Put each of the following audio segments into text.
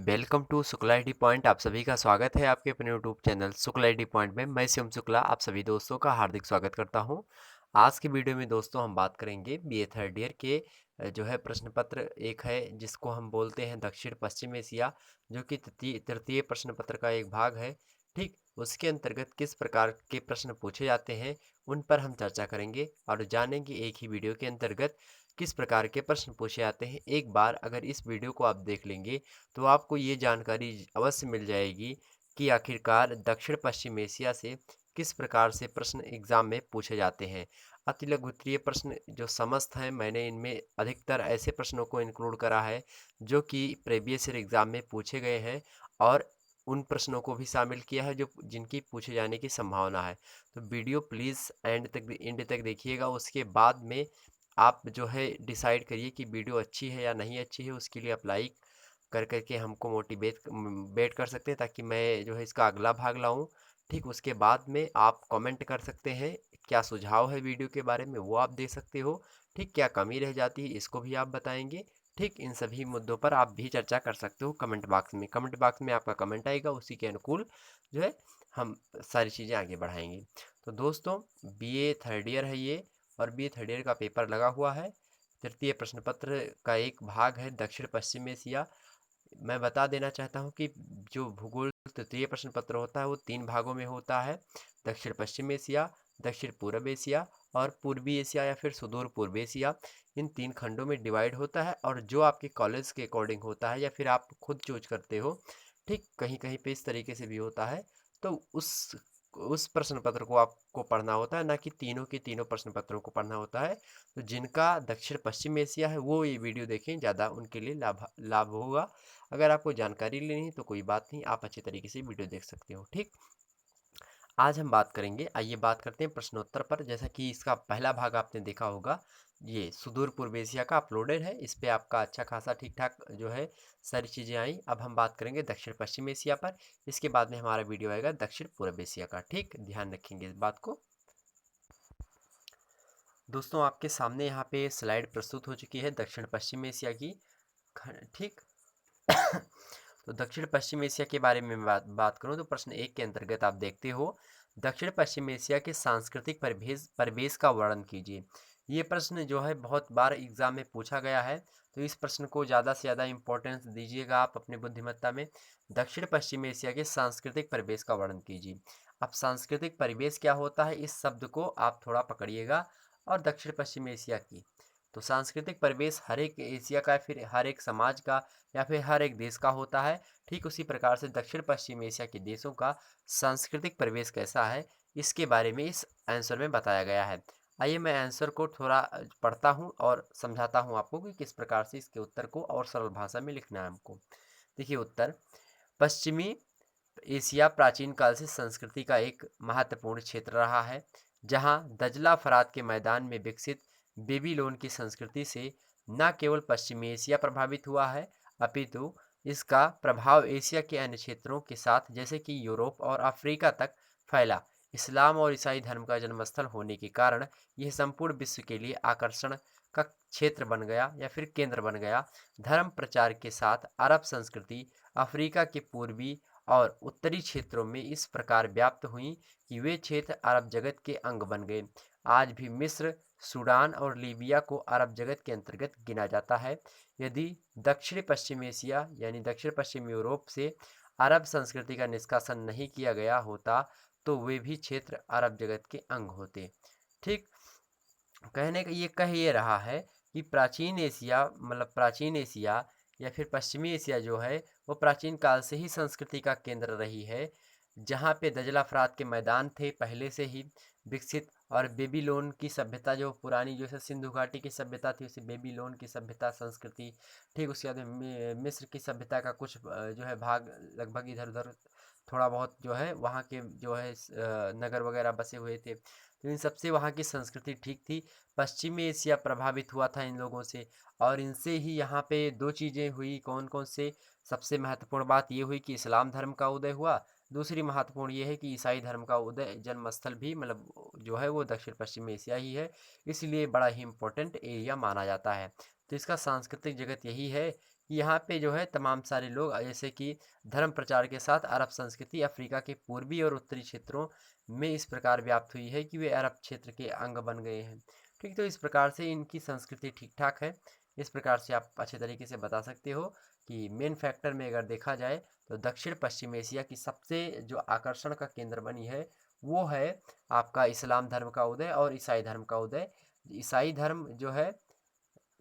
Welcome to Shukla ID point. आप सभी का स्वागत है आपके अपने YouTube channel Shukla ID point में। मैं शिवम शुक्ला आप सभी दोस्तों का हार्दिक स्वागत करता हूं। आज की वीडियो में दोस्तों हम बात करेंगे बीए थर्ड ईयर के जो है प्रश्न पत्र एक है जिसको हम बोलते हैं दक्षिण पश्चिम एशिया, जो कि तृतीय प्रश्न पत्र का एक भाग है। ठीक, उसके अंतर्गत किस प्रकार के प्रश्न पूछे जाते हैं उन पर हम चर्चा करेंगे और जानेंगे एक ही वीडियो के अंतर्गत किस प्रकार के प्रश्न पूछे जाते हैं। एक बार अगर इस वीडियो को आप देख लेंगे तो आपको ये जानकारी अवश्य मिल जाएगी कि आखिरकार दक्षिण पश्चिम एशिया से किस प्रकार से प्रश्न एग्जाम में पूछे जाते हैं। अति लघु उत्तरीय प्रश्न जो समस्त हैं, मैंने इनमें अधिकतर ऐसे प्रश्नों को इंक्लूड करा है जो कि प्रीवियस ईयर एग्जाम में पूछे गए हैं और उन प्रश्नों को भी शामिल किया है जो जिनकी पूछे जाने की संभावना है। तो वीडियो प्लीज़ एंड तक देखिएगा। उसके बाद में आप जो है डिसाइड करिए कि वीडियो अच्छी है या नहीं अच्छी है। उसके लिए आप लाइक कर करके हमको मोटिवेट कर सकते हैं ताकि मैं जो है इसका अगला भाग लाऊं। ठीक, उसके बाद में आप कमेंट कर सकते हैं, क्या सुझाव है वीडियो के बारे में वो आप दे सकते हो। ठीक, क्या कमी रह जाती है इसको भी आप बताएंगे। ठीक, इन सभी मुद्दों पर आप भी चर्चा कर सकते हो कमेंट बॉक्स में आपका कमेंट आएगा, उसी के अनुकूल जो है हम सारी चीज़ें आगे बढ़ाएंगे। तो दोस्तों, बीए थर्ड ईयर है ये और बीए थर्ड ईयर का पेपर लगा हुआ है। तृतीय प्रश्न पत्र का एक भाग है दक्षिण पश्चिम एशिया। मैं बता देना चाहता हूँ कि जो भूगोल तृतीय प्रश्न पत्र होता है वो 3 भागों में होता है: दक्षिण पश्चिम एशिया, दक्षिण पूर्व एशिया और पूर्वी एशिया या फिर सुदूर पूर्व एशिया। इन 3 खंडों में डिवाइड होता है और जो आपके कॉलेज के अकॉर्डिंग होता है या फिर आप खुद चूज करते हो। ठीक, कहीं कहीं पे इस तरीके से भी होता है। तो उस प्रश्न पत्र को आपको पढ़ना होता है, ना कि तीनों के तीनों प्रश्न पत्रों को पढ़ना होता है। तो जिनका दक्षिण पश्चिम एशिया है वो ये वीडियो देखें, ज़्यादा उनके लिए लाभ लाभ होगा। अगर आपको जानकारी लेनी है तो कोई बात नहीं, आप अच्छे तरीके से वीडियो देख सकते हो। ठीक, आज हम बात करेंगे, आइए बात करते हैं प्रश्नोत्तर पर। जैसा कि इसका पहला भाग आपने देखा होगा, ये सुदूर पूर्व एशिया का अपलोडेड है, इस पे आपका अच्छा खासा ठीक ठाक जो है सारी चीज़ें आई। अब हम बात करेंगे दक्षिण पश्चिम एशिया पर, इसके बाद में हमारा वीडियो आएगा दक्षिण पूर्व एशिया का। ठीक, ध्यान रखेंगे इस बात को। दोस्तों, आपके सामने यहाँ पे स्लाइड प्रस्तुत हो चुकी है दक्षिण पश्चिम एशिया की। ठीक, तो दक्षिण पश्चिम एशिया के बारे में बात करूं तो प्रश्न एक के अंतर्गत आप देखते हो, दक्षिण पश्चिम एशिया के सांस्कृतिक परिवेश परिवेश का वर्णन कीजिए। ये प्रश्न जो है बहुत बार एग्जाम में पूछा गया है, तो इस प्रश्न को ज़्यादा से ज़्यादा इम्पोर्टेंस दीजिएगा आप अपनी बुद्धिमत्ता में। दक्षिण पश्चिम एशिया के सांस्कृतिक परिवेश का वर्णन कीजिए। अब सांस्कृतिक परिवेश क्या होता है, इस शब्द को आप थोड़ा पकड़िएगा। और दक्षिण पश्चिम एशिया की, तो सांस्कृतिक परिवेश हर एक एशिया का, फिर हर एक समाज का या फिर हर एक देश का होता है। ठीक उसी प्रकार से दक्षिण पश्चिम एशिया के देशों का सांस्कृतिक परिवेश कैसा है, इसके बारे में इस आंसर में बताया गया है। आइए मैं आंसर को थोड़ा पढ़ता हूँ और समझाता हूँ आपको कि किस प्रकार से इसके उत्तर को और सरल भाषा में लिखना है हमको। देखिए उत्तर: पश्चिमी एशिया प्राचीन काल से संस्कृति का एक महत्वपूर्ण क्षेत्र रहा है, जहां दजला फरात के मैदान में विकसित बेबीलोन की संस्कृति से न केवल पश्चिमी एशिया प्रभावित हुआ है, अपितु इसका प्रभाव एशिया के अन्य क्षेत्रों के साथ जैसे कि यूरोप और अफ्रीका तक फैला। इस्लाम और ईसाई धर्म का जन्मस्थल होने के कारण यह संपूर्ण विश्व के लिए आकर्षण का क्षेत्र बन गया या फिर केंद्र बन गया। धर्म प्रचार के साथ अरब संस्कृति अफ्रीका के पूर्वी और उत्तरी क्षेत्रों में इस प्रकार व्याप्त हुई कि वे क्षेत्र अरब जगत के अंग बन गए। आज भी मिस्र, सूडान और लीबिया को अरब जगत के अंतर्गत गिना जाता है। यदि दक्षिण पश्चिम एशिया यानी दक्षिण पश्चिम यूरोप से अरब संस्कृति का निष्कासन नहीं किया गया होता तो वे भी क्षेत्र अरब जगत के अंग होते। ठीक, कहने का ये कह ये रहा है कि प्राचीन एशिया मतलब प्राचीन एशिया या फिर पश्चिमी एशिया जो है वो प्राचीन काल से ही संस्कृति का केंद्र रही है, जहाँ पे दजला फरात के मैदान थे पहले से ही विकसित। और बेबीलोन की सभ्यता जो पुरानी जो है सिंधु घाटी की सभ्यता थी, उसे बेबीलोन की सभ्यता संस्कृति। ठीक, उसके बाद मिस्र की सभ्यता का कुछ जो है भाग लगभग इधर उधर थोड़ा बहुत जो है वहाँ के जो है नगर वगैरह बसे हुए थे, तो इन सबसे वहाँ की संस्कृति ठीक थी। पश्चिमी एशिया प्रभावित हुआ था इन लोगों से, और इनसे ही यहाँ पे दो चीज़ें हुई। कौन कौन से? सबसे महत्वपूर्ण बात ये हुई कि इस्लाम धर्म का उदय हुआ। दूसरी महत्वपूर्ण ये है कि ईसाई धर्म का उदय, जन्मस्थल भी मतलब जो है वो दक्षिण पश्चिम एशिया ही है, इसलिए बड़ा ही इम्पोर्टेंट एरिया माना जाता है। तो इसका सांस्कृतिक जगत यही है यहाँ पे जो है तमाम सारे लोग जैसे कि धर्म प्रचार के साथ अरब संस्कृति अफ्रीका के पूर्वी और उत्तरी क्षेत्रों में इस प्रकार व्याप्त हुई है कि वे अरब क्षेत्र के अंग बन गए हैं। ठीक, तो इस प्रकार से इनकी संस्कृति ठीक ठाक है। इस प्रकार से आप अच्छे तरीके से बता सकते हो कि मेन फैक्टर में अगर देखा जाए तो दक्षिण पश्चिम एशिया की सबसे जो आकर्षण का केंद्र बनी है वो है आपका इस्लाम धर्म का उदय और ईसाई धर्म का उदय। ईसाई धर्म जो है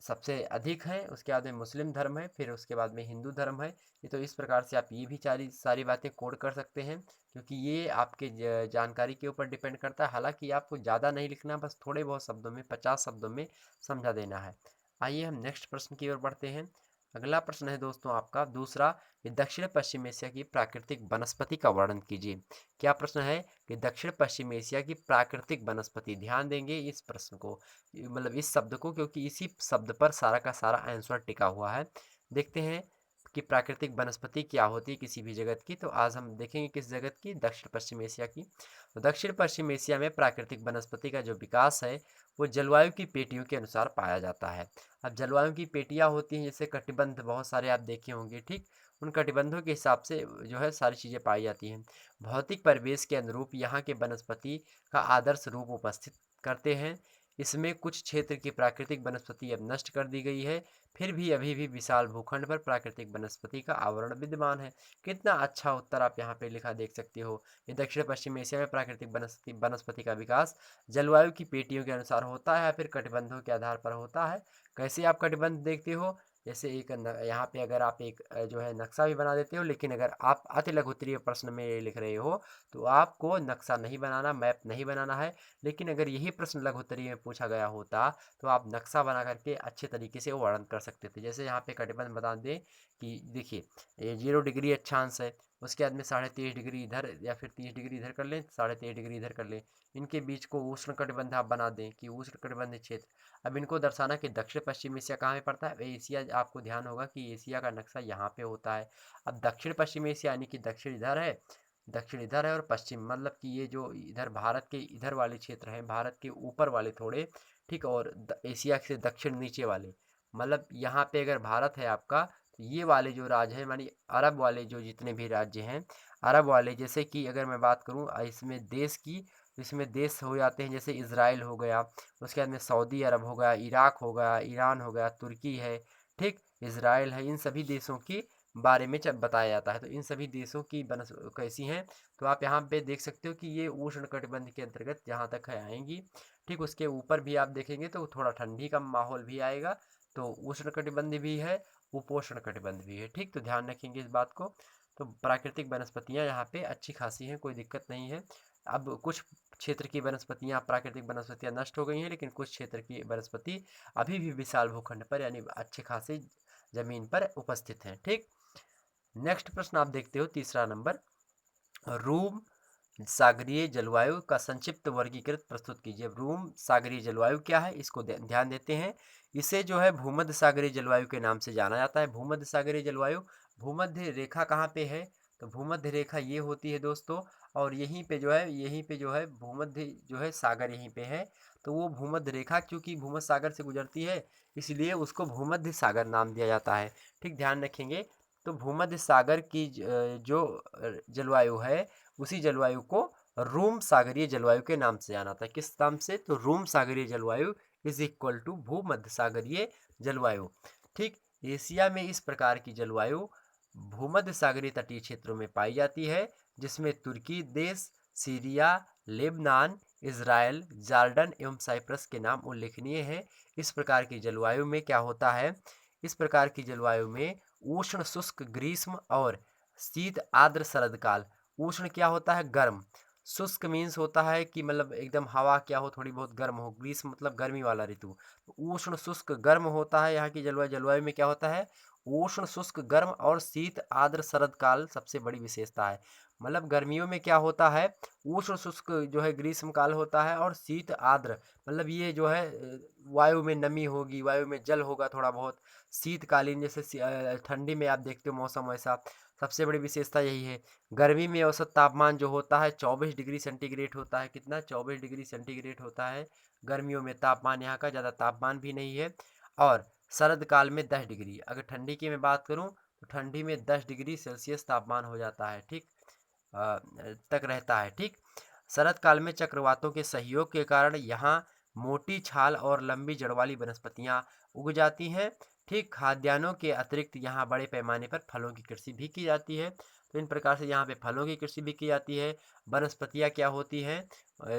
सबसे अधिक है, उसके बाद में मुस्लिम धर्म है, फिर उसके बाद में हिंदू धर्म है। ये तो इस प्रकार से आप ये भी सारी बातें कोड कर सकते हैं, क्योंकि ये आपके जानकारी के ऊपर डिपेंड करता है। हालांकि आपको ज़्यादा नहीं लिखना, बस थोड़े बहुत शब्दों में 50 शब्दों में समझा देना है। आइए हम नेक्स्ट प्रश्न की ओर बढ़ते हैं। अगला प्रश्न है दोस्तों आपका दूसरा कि दक्षिण पश्चिम एशिया की प्राकृतिक वनस्पति का वर्णन कीजिए। क्या प्रश्न है कि दक्षिण पश्चिम एशिया की प्राकृतिक वनस्पति, ध्यान देंगे इस प्रश्न को, मतलब इस शब्द को, क्योंकि इसी शब्द पर सारा का सारा आंसर टिका हुआ है। देखते हैं कि प्राकृतिक वनस्पति क्या होती है किसी भी जगत की। तो आज हम देखेंगे किस जगत की, दक्षिण पश्चिम एशिया की। तो दक्षिण पश्चिम एशिया में प्राकृतिक वनस्पति का जो विकास है वो जलवायु की पेटियों के अनुसार पाया जाता है। अब जलवायु की पेटियाँ होती हैं, जैसे कटिबंध बहुत सारे आप देखे होंगे, ठीक, उन कटिबंधों के हिसाब से जो है सारी चीज़ें पाई जाती हैं। भौतिक परिवेश के अनुरूप यहाँ के वनस्पति का आदर्श रूप उपस्थित करते हैं। इसमें कुछ क्षेत्र की प्राकृतिक वनस्पति अब नष्ट कर दी गई है, फिर भी अभी भी विशाल भूखंड पर प्राकृतिक वनस्पति का आवरण विद्यमान है। कितना अच्छा उत्तर आप यहाँ पे लिखा देख सकते हो। ये दक्षिण पश्चिम एशिया में प्राकृतिक वनस्पति का विकास जलवायु की पेटियों के अनुसार होता है या फिर कटिबंधों के आधार पर होता है। कैसे आप कटिबंध देखते हो, जैसे एक यहाँ पे अगर आप एक जो है नक्शा भी बना देते हो, लेकिन अगर आप अति लघुत्तरीय प्रश्न में लिख रहे हो तो आपको नक्शा नहीं बनाना, मैप नहीं बनाना है। लेकिन अगर यही प्रश्न लघुत्तरीय में पूछा गया होता तो आप नक्शा बना करके अच्छे तरीके से वर्णन कर सकते थे। जैसे यहाँ पे कटिबंध बता दें कि देखिए ये 0 डिग्री अक्षांश है, उसके बाद में 23.5 डिग्री इधर या फिर 30 डिग्री इधर कर लें, 23.5 डिग्री इधर कर लें। इनके बीच को उष्ण कटिबंध आप बना दें कि उष्ण कटिबंध क्षेत्र। अब इनको दर्शाना कि दक्षिण पश्चिम एशिया कहाँ में पड़ता है, एशिया, आपको ध्यान होगा कि एशिया का नक्शा यहाँ पे होता है। अब दक्षिण पश्चिम एशिया यानी कि दक्षिण इधर है और पश्चिम मतलब कि ये जो इधर भारत के इधर वाले क्षेत्र हैं, भारत के ऊपर वाले थोड़े, ठीक, और एशिया से दक्षिण नीचे वाले, मतलब यहाँ पे अगर भारत है आपका तो ये वाले जो राज्य हैं मानी अरब वाले जो जितने भी राज्य हैं, अरब वाले, जैसे कि अगर मैं बात करूँ इसमें देश की, इसमें देश हो जाते हैं जैसे इज़राइल हो गया, उसके बाद में सऊदी अरब हो गया, इराक हो गया, ईरान हो गया, तुर्की है, ठीक, इज़राइल है। इन सभी देशों की बारे में जब बताया जाता है तो इन सभी देशों की बनस कैसी हैं, तो आप यहाँ पे देख सकते हो कि ये उष्ण कटिबंध के अंतर्गत जहाँ तक है आएंगी। ठीक, उसके ऊपर भी आप देखेंगे तो थोड़ा ठंडी का माहौल भी आएगा, तो उष्ण कटिबंध भी है, उपोष्ण कटिबंध भी है। ठीक, तो ध्यान रखेंगे इस बात को। तो प्राकृतिक वनस्पतियाँ यहाँ पे अच्छी खासी हैं, कोई दिक्कत नहीं है। अब कुछ क्षेत्र की वनस्पतियाँ, प्राकृतिक वनस्पतियाँ नष्ट हो गई हैं, लेकिन कुछ क्षेत्र की वनस्पति अभी भी विशाल भूखंड पर यानी अच्छे खासे जमीन पर उपस्थित हैं। ठीक, नेक्स्ट प्रश्न आप देखते हो तीसरा नंबर, रूम सागरीय जलवायु का संक्षिप्त वर्गीकृत प्रस्तुत कीजिए। रूम सागरीय जलवायु क्या है इसको ध्यान देते हैं। इसे जो है भूमध्य सागरीय जलवायु के नाम से जाना जाता है। भूमध्य सागरीय जलवायु, भूमध्य रेखा कहाँ पे है, तो भूमध्य रेखा ये होती है दोस्तों, और यहीं पे जो है भूमध्य जो है सागर यहीं पे है, तो वो भूमध्य रेखा क्योंकि भूमध्य सागर से गुजरती है इसलिए उसको भूमध्य सागर नाम दिया जाता है। ठीक, ध्यान रखेंगे। तो भूमध्य सागर की जो जलवायु है उसी जलवायु को रूम सागरीय जलवायु के नाम से जाना था। किस नाम से, तो रूम सागरीय जलवायु इज इक्वल टू भूमध्य सागरीय जलवायु। ठीक, एशिया में इस प्रकार की जलवायु भूमध्य सागरीय तटीय क्षेत्रों में पाई जाती है, जिसमें तुर्की देश, सीरिया, लेबनान, इज़राइल, जॉर्डन एवं साइप्रस के नाम उल्लेखनीय हैं। इस प्रकार की जलवायु में क्या होता है, इस प्रकार की जलवायु में उष्ण शुष्क ग्रीष्म और शीत आर्द्र शरद काल। उष्ण क्या होता है, गर्म, शुष्क मीन्स होता है कि मतलब एकदम हवा क्या हो, थोड़ी बहुत गर्म हो, ग्रीष्म मतलब गर्मी वाला ऋतु। उष्ण शुष्क गर्म होता है यहाँ की जलवायु में क्या होता है, उष्ण शुष्क गर्म और शीत आर्द्र शरद काल सबसे बड़ी विशेषता है। मतलब गर्मियों में क्या होता है, उष्ण शुष्क जो है ग्रीष्म काल होता है, और शीत आर्द्र मतलब ये जो है वायु में नमी होगी, वायु में जल होगा थोड़ा बहुत। शीतकालीन जैसे ठंडी में आप देखते हो मौसम ऐसा, सबसे बड़ी विशेषता यही है। गर्मी में औसत तापमान जो होता है 24 डिग्री सेंटीग्रेड होता है, कितना, 24 डिग्री सेंटीग्रेड होता है। गर्मियों में तापमान यहाँ का ज़्यादा तापमान भी नहीं है, और शरद काल में 10 डिग्री। अगर ठंडी की मैं बात करूं तो ठंडी में 10 डिग्री सेल्सियस तापमान हो जाता है, ठीक, तक रहता है, ठीक। शरद काल में चक्रवातों के सहयोग के कारण यहाँ मोटी छाल और लंबी जड़ वाली वनस्पतियाँ उग जाती हैं, ठीक। खाद्यान्नों के अतिरिक्त यहाँ बड़े पैमाने पर फलों की कृषि भी की जाती है। तो इन प्रकार से यहाँ पे फलों की कृषि भी की जाती है। वनस्पतियाँ क्या होती हैं,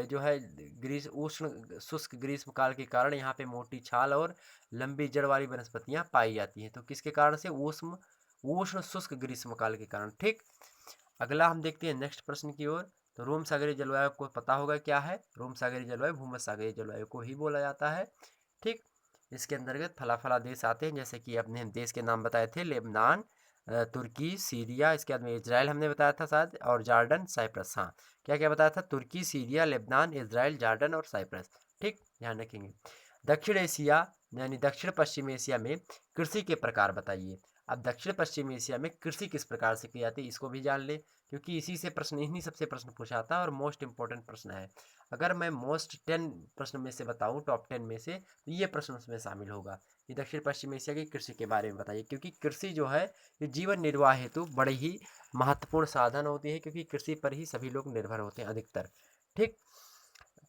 जो है ग्रीष्म उष्ण शुष्क ग्रीष्म काल के कारण यहाँ पे मोटी छाल और लंबी जड़ वाली वनस्पतियाँ पाई जाती हैं। तो किसके कारण से, उष्ण उष्ण शुष्क ग्रीष्म काल के कारण, ठीक। अगला हम देखते हैं नेक्स्ट प्रश्न की ओर। तो रोम सागरीय जलवायु को पता होगा क्या है। रोम सागरीय जलवायु भूमध्य सागरीय जलवायु को ही बोला जाता है, ठीक। इसके अंतर्गत फला देश आते हैं, जैसे कि अपने हम देश के नाम बताए थे, लेबनान, तुर्की, सीरिया, इसके बाद में इजराइल हमने बताया था शायद, और जॉर्डन, साइप्रस। हाँ, क्या क्या बताया था, तुर्की, सीरिया, लेबनान, इजराइल, जॉर्डन और साइप्रस, ठीक, ध्यान रखेंगे। दक्षिण एशिया यानी दक्षिण पश्चिम एशिया में कृषि के प्रकार बताइए। अब दक्षिण पश्चिम एशिया में कृषि किस प्रकार से की जाती है, इसको भी जान ले, क्योंकि इसी से प्रश्न, इन्हीं सबसे प्रश्न पूछा था और मोस्ट इंपॉर्टेंट प्रश्न है। अगर मैं मोस्ट 10 प्रश्न में से बताऊं, टॉप 10 में से, तो ये प्रश्न उसमें शामिल होगा कि दक्षिण पश्चिम एशिया की कृषि के बारे में बताइए, क्योंकि कृषि जो है ये जीवन निर्वाह हेतु बड़े ही महत्वपूर्ण साधन होती है, क्योंकि कृषि पर ही सभी लोग निर्भर होते हैं अधिकतर, ठीक।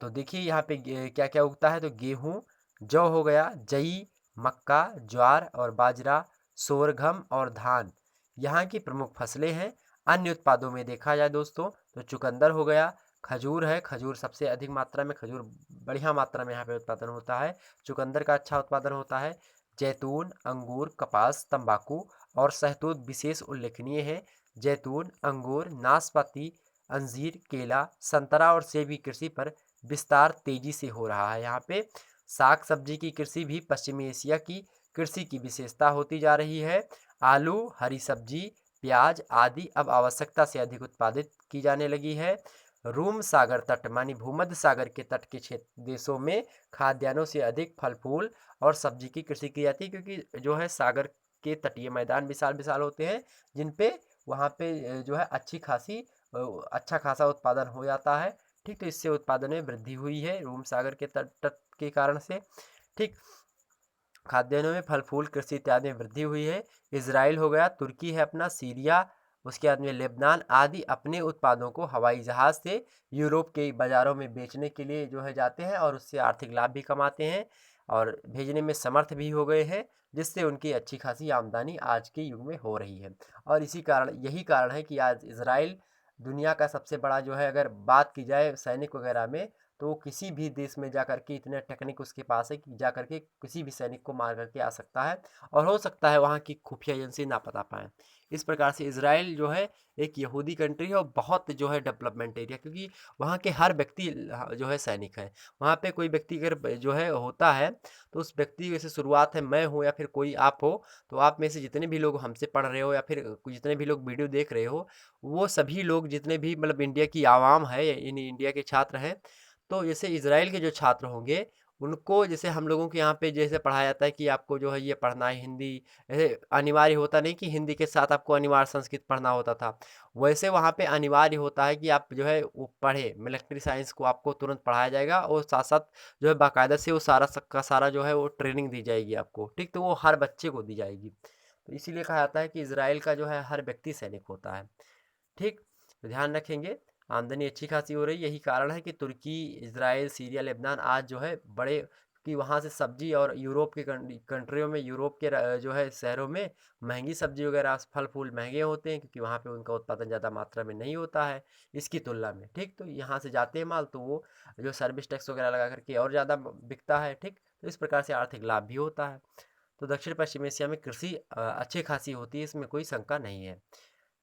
तो देखिए यहाँ पे क्या क्या उगता है, तो गेहूँ, जौ हो गया, जई, मक्का, ज्वार और बाजरा, सोरघम और धान यहाँ की प्रमुख फसलें हैं। अन्य उत्पादों में देखा जाए दोस्तों तो चुकंदर हो गया, खजूर है, खजूर सबसे अधिक मात्रा में, खजूर बढ़िया मात्रा में यहाँ पे उत्पादन होता है, चुकंदर का अच्छा उत्पादन होता है। जैतून, अंगूर, कपास, तंबाकू और शहतूत विशेष उल्लेखनीय है। जैतून, अंगूर, नाशपाती, अंजीर, केला, संतरा और सेब की कृषि पर विस्तार तेजी से हो रहा है। यहाँ पे साग सब्जी की कृषि भी पश्चिमी एशिया की कृषि की विशेषता होती जा रही है। आलू, हरी सब्जी, प्याज आदि अब आवश्यकता से अधिक उत्पादित की जाने लगी है। रूम सागर तट मानी भूमध्य सागर के तट के क्षेत्र देशों में खाद्यान्नों से अधिक फल फूल और सब्जी की कृषि की जाती है, क्योंकि जो है सागर के तटीय मैदान विशाल विशाल होते हैं, जिन पे वहाँ पे जो है अच्छा खासा उत्पादन हो जाता है, ठीक। तो इससे उत्पादन में वृद्धि हुई है रूम सागर के तट के कारण से, ठीक। खाद्यान्नों में फल फूल कृषि इत्यादि में वृद्धि हुई है। इजराइल हो गया, तुर्की है अपना, सीरिया, उसके बाद में लेबनान आदि अपने उत्पादों को हवाई जहाज से यूरोप के बाज़ारों में बेचने के लिए जो है जाते हैं और उससे आर्थिक लाभ भी कमाते हैं और भेजने में समर्थ भी हो गए हैं, जिससे उनकी अच्छी खासी आमदनी आज के युग में हो रही है। और यही कारण है कि आज इजराइल दुनिया का सबसे बड़ा जो है, अगर बात की जाए सैनिक वगैरह में, तो वो किसी भी देश में जा करके इतने टेक्निक उसके पास है कि जा करके किसी भी सैनिक को मार करके आ सकता है, और हो सकता है वहाँ की खुफिया एजेंसी ना पता पाए। इस प्रकार से इजराइल जो है एक यहूदी कंट्री है और बहुत जो है डेवलपमेंट एरिया, क्योंकि वहाँ के हर व्यक्ति जो है सैनिक है। वहाँ पे कोई व्यक्ति अगर जो है होता है, तो उस व्यक्ति जैसे शुरुआत है, मैं हूँ या फिर कोई आप हो, तो आप में से जितने भी लोग हमसे पढ़ रहे हो या फिर जितने भी लोग वीडियो देख रहे हो, वो सभी लोग जितने भी मतलब इंडिया की आवाम है, इंडिया के छात्र हैं, तो जैसे इजराइल के जो छात्र होंगे, उनको जैसे हम लोगों के यहाँ पे जैसे पढ़ाया जाता है कि आपको जो है ये पढ़ना है हिंदी, ऐसे अनिवार्य होता नहीं कि हिंदी के साथ आपको अनिवार्य संस्कृत पढ़ना होता था, वैसे वहाँ पे अनिवार्य होता है कि आप जो है वो पढ़े, मिलिट्री साइंस को आपको तुरंत पढ़ाया जाएगा और साथ साथ जो है बाकायदा से वो सारा जो है वो ट्रेनिंग दी जाएगी आपको, ठीक। तो वो हर बच्चे को दी जाएगी। तो इसीलिए कहा जाता है कि इजराइल का जो है हर व्यक्ति सैनिक होता है, ठीक। तो ध्यान रखेंगे, आमदनी अच्छी खासी हो रही है, यही कारण है कि तुर्की, इजराइल, सीरिया, लेबनान आज जो है बड़े, कि वहाँ से सब्जी और यूरोप के कंट्रियों में, यूरोप के जो है शहरों में महंगी सब्जी वगैरह फल फूल महंगे होते हैं, क्योंकि वहाँ पे उनका उत्पादन ज़्यादा मात्रा में नहीं होता है इसकी तुलना में, ठीक। तो यहाँ से जाते हैं माल, तो वो जो सर्विस टैक्स वगैरह लगा करके और ज़्यादा बिकता है, ठीक। तो इस प्रकार से आर्थिक लाभ भी होता है। तो दक्षिण पश्चिम एशिया में कृषि अच्छी खासी होती है, इसमें कोई शंका नहीं है।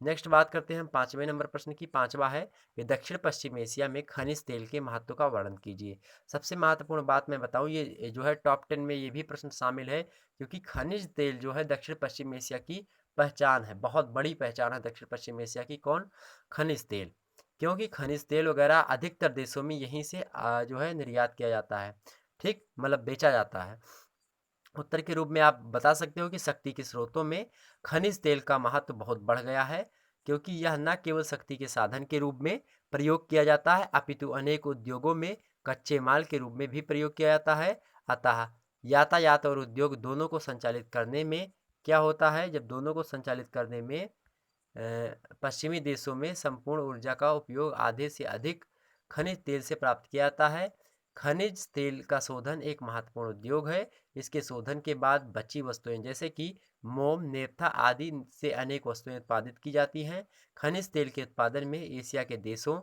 नेक्स्ट बात करते हैं हम 5वें नंबर प्रश्न की। 5वां है कि दक्षिण पश्चिम एशिया में खनिज तेल के महत्व का वर्णन कीजिए। सबसे महत्वपूर्ण बात मैं बताऊं, ये जो है टॉप 10 में ये भी प्रश्न शामिल है, क्योंकि खनिज तेल जो है दक्षिण पश्चिम एशिया की पहचान है, बहुत बड़ी पहचान है दक्षिण पश्चिम एशिया की। कौन? खनिज तेल। क्योंकि खनिज तेल वगैरह अधिकतर देशों में यहीं से जो है निर्यात किया जाता है, ठीक, मतलब बेचा जाता है। उत्तर के रूप में आप बता सकते हो कि शक्ति के स्रोतों में खनिज तेल का महत्व बहुत बढ़ गया है, क्योंकि यह न केवल शक्ति के साधन के रूप में प्रयोग किया जाता है, अपितु अनेक उद्योगों में कच्चे माल के रूप में भी प्रयोग किया जाता है। अतः यातायात और उद्योग दोनों को संचालित करने में क्या होता है, जब दोनों को संचालित करने में पश्चिमी देशों में संपूर्ण ऊर्जा का उपयोग आधे से अधिक खनिज तेल से प्राप्त किया जाता है। खनिज तेल का शोधन एक महत्वपूर्ण उद्योग है। इसके शोधन के बाद बची वस्तुएं जैसे कि मोम, नेफ्था आदि से अनेक वस्तुएं उत्पादित की जाती हैं। खनिज तेल के उत्पादन में एशिया के देशों,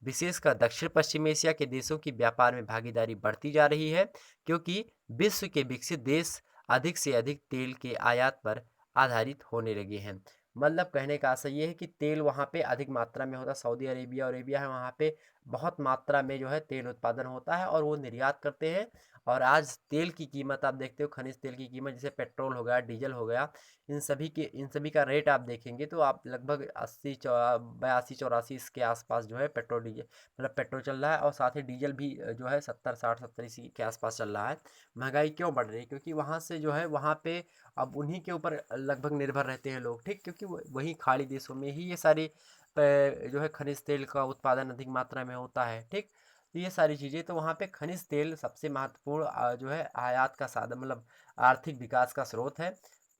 विशेषकर दक्षिण पश्चिम एशिया के देशों की व्यापार में भागीदारी बढ़ती जा रही है, क्योंकि विश्व के विकसित देश अधिक से अधिक तेल के आयात पर आधारित होने लगे हैं। मतलब कहने का आशय ये है कि तेल वहाँ पे अधिक मात्रा में होता है। सऊदी अरेबिया अरेबिया है, वहाँ पे बहुत मात्रा में जो है तेल उत्पादन होता है और वो निर्यात करते हैं। और आज तेल की कीमत आप देखते हो, खनिज तेल की कीमत जैसे पेट्रोल हो गया, डीजल हो गया, इन सभी का रेट आप देखेंगे तो आप लगभग 82-84 इसके आसपास जो है पेट्रोल डीजल मतलब पेट्रोल चल रहा है। और साथ ही डीजल भी जो है 70-60-70 इसी के आसपास चल रहा है। महंगाई क्यों बढ़ रही है? क्योंकि वहाँ से जो है वहाँ पे अब उन्हीं के ऊपर लगभग निर्भर रहते हैं लोग, ठीक, क्योंकि वही खाड़ी देशों में ही ये सारी जो है खनिज तेल का उत्पादन अधिक मात्रा में होता है, ठीक। तो ये सारी चीज़ें, तो वहाँ पे खनिज तेल सबसे महत्वपूर्ण जो है आयात का साधन, मतलब आर्थिक विकास का स्रोत है।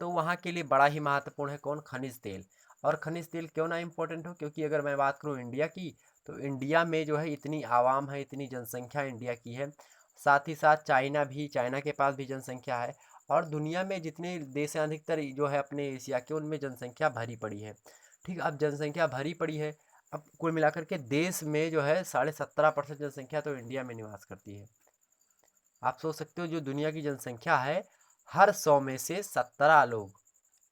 तो वहाँ के लिए बड़ा ही महत्वपूर्ण है कौन? खनिज तेल। और खनिज तेल क्यों ना इम्पोर्टेंट हो? क्योंकि अगर मैं बात करूँ इंडिया की, तो इंडिया में जो है इतनी आवाम है, इतनी जनसंख्या इंडिया की है। साथ ही साथ चाइना के पास भी जनसंख्या है। और दुनिया में जितने देश हैं अधिकतर जो है अपने एशिया के, उनमें जनसंख्या भरी पड़ी है, ठीक। अब जनसंख्या भरी पड़ी है, अब कुल मिलाकर के देश में जो है 17.5% जनसंख्या तो इंडिया में निवास करती है। आप सोच सकते हो जो दुनिया की जनसंख्या है, हर 100 में से 17 लोग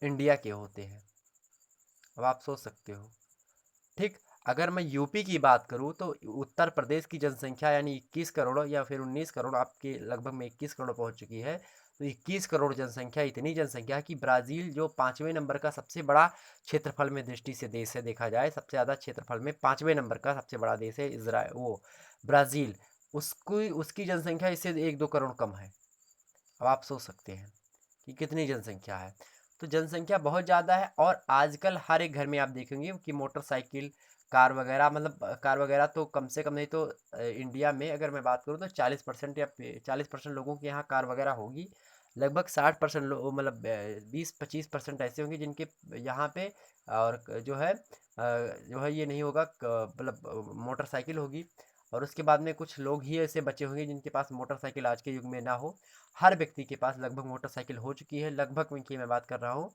इंडिया के होते हैं। अब आप सोच सकते हो, ठीक। अगर मैं यूपी की बात करूं तो उत्तर प्रदेश की जनसंख्या यानी 21 करोड़ या फिर 19 करोड़, आपके लगभग में 21 करोड़ पहुंच चुकी है। तो 21 करोड़ जनसंख्या, इतनी जनसंख्या कि ब्राज़ील जो 5वें नंबर का सबसे बड़ा क्षेत्रफल में दृष्टि से देश है, देखा जाए सबसे ज़्यादा क्षेत्रफल में 5वें नंबर का सबसे बड़ा देश है इजराइल, वो ब्राज़ील, उसकी जनसंख्या इससे 1-2 करोड़ कम है। अब आप सोच सकते हैं कि कितनी जनसंख्या है। तो जनसंख्या बहुत ज़्यादा है और आजकल हर एक घर में आप देखेंगे कि मोटरसाइकिल, कार वगैरह, मतलब कार वगैरह तो कम से कम नहीं तो इंडिया में अगर मैं बात करूँ तो 40% या 40% लोगों के यहाँ कार वगैरह होगी। लगभग 60% लोग, मतलब 20-25% ऐसे होंगे जिनके यहाँ पे और जो है ये नहीं होगा, मतलब मोटरसाइकिल होगी। और उसके बाद में कुछ लोग ही ऐसे बचे होंगे जिनके पास मोटरसाइकिल आज के युग में ना हो। हर व्यक्ति के पास लगभग मोटरसाइकिल हो चुकी है, लगभग की मैं बात कर रहा हूँ।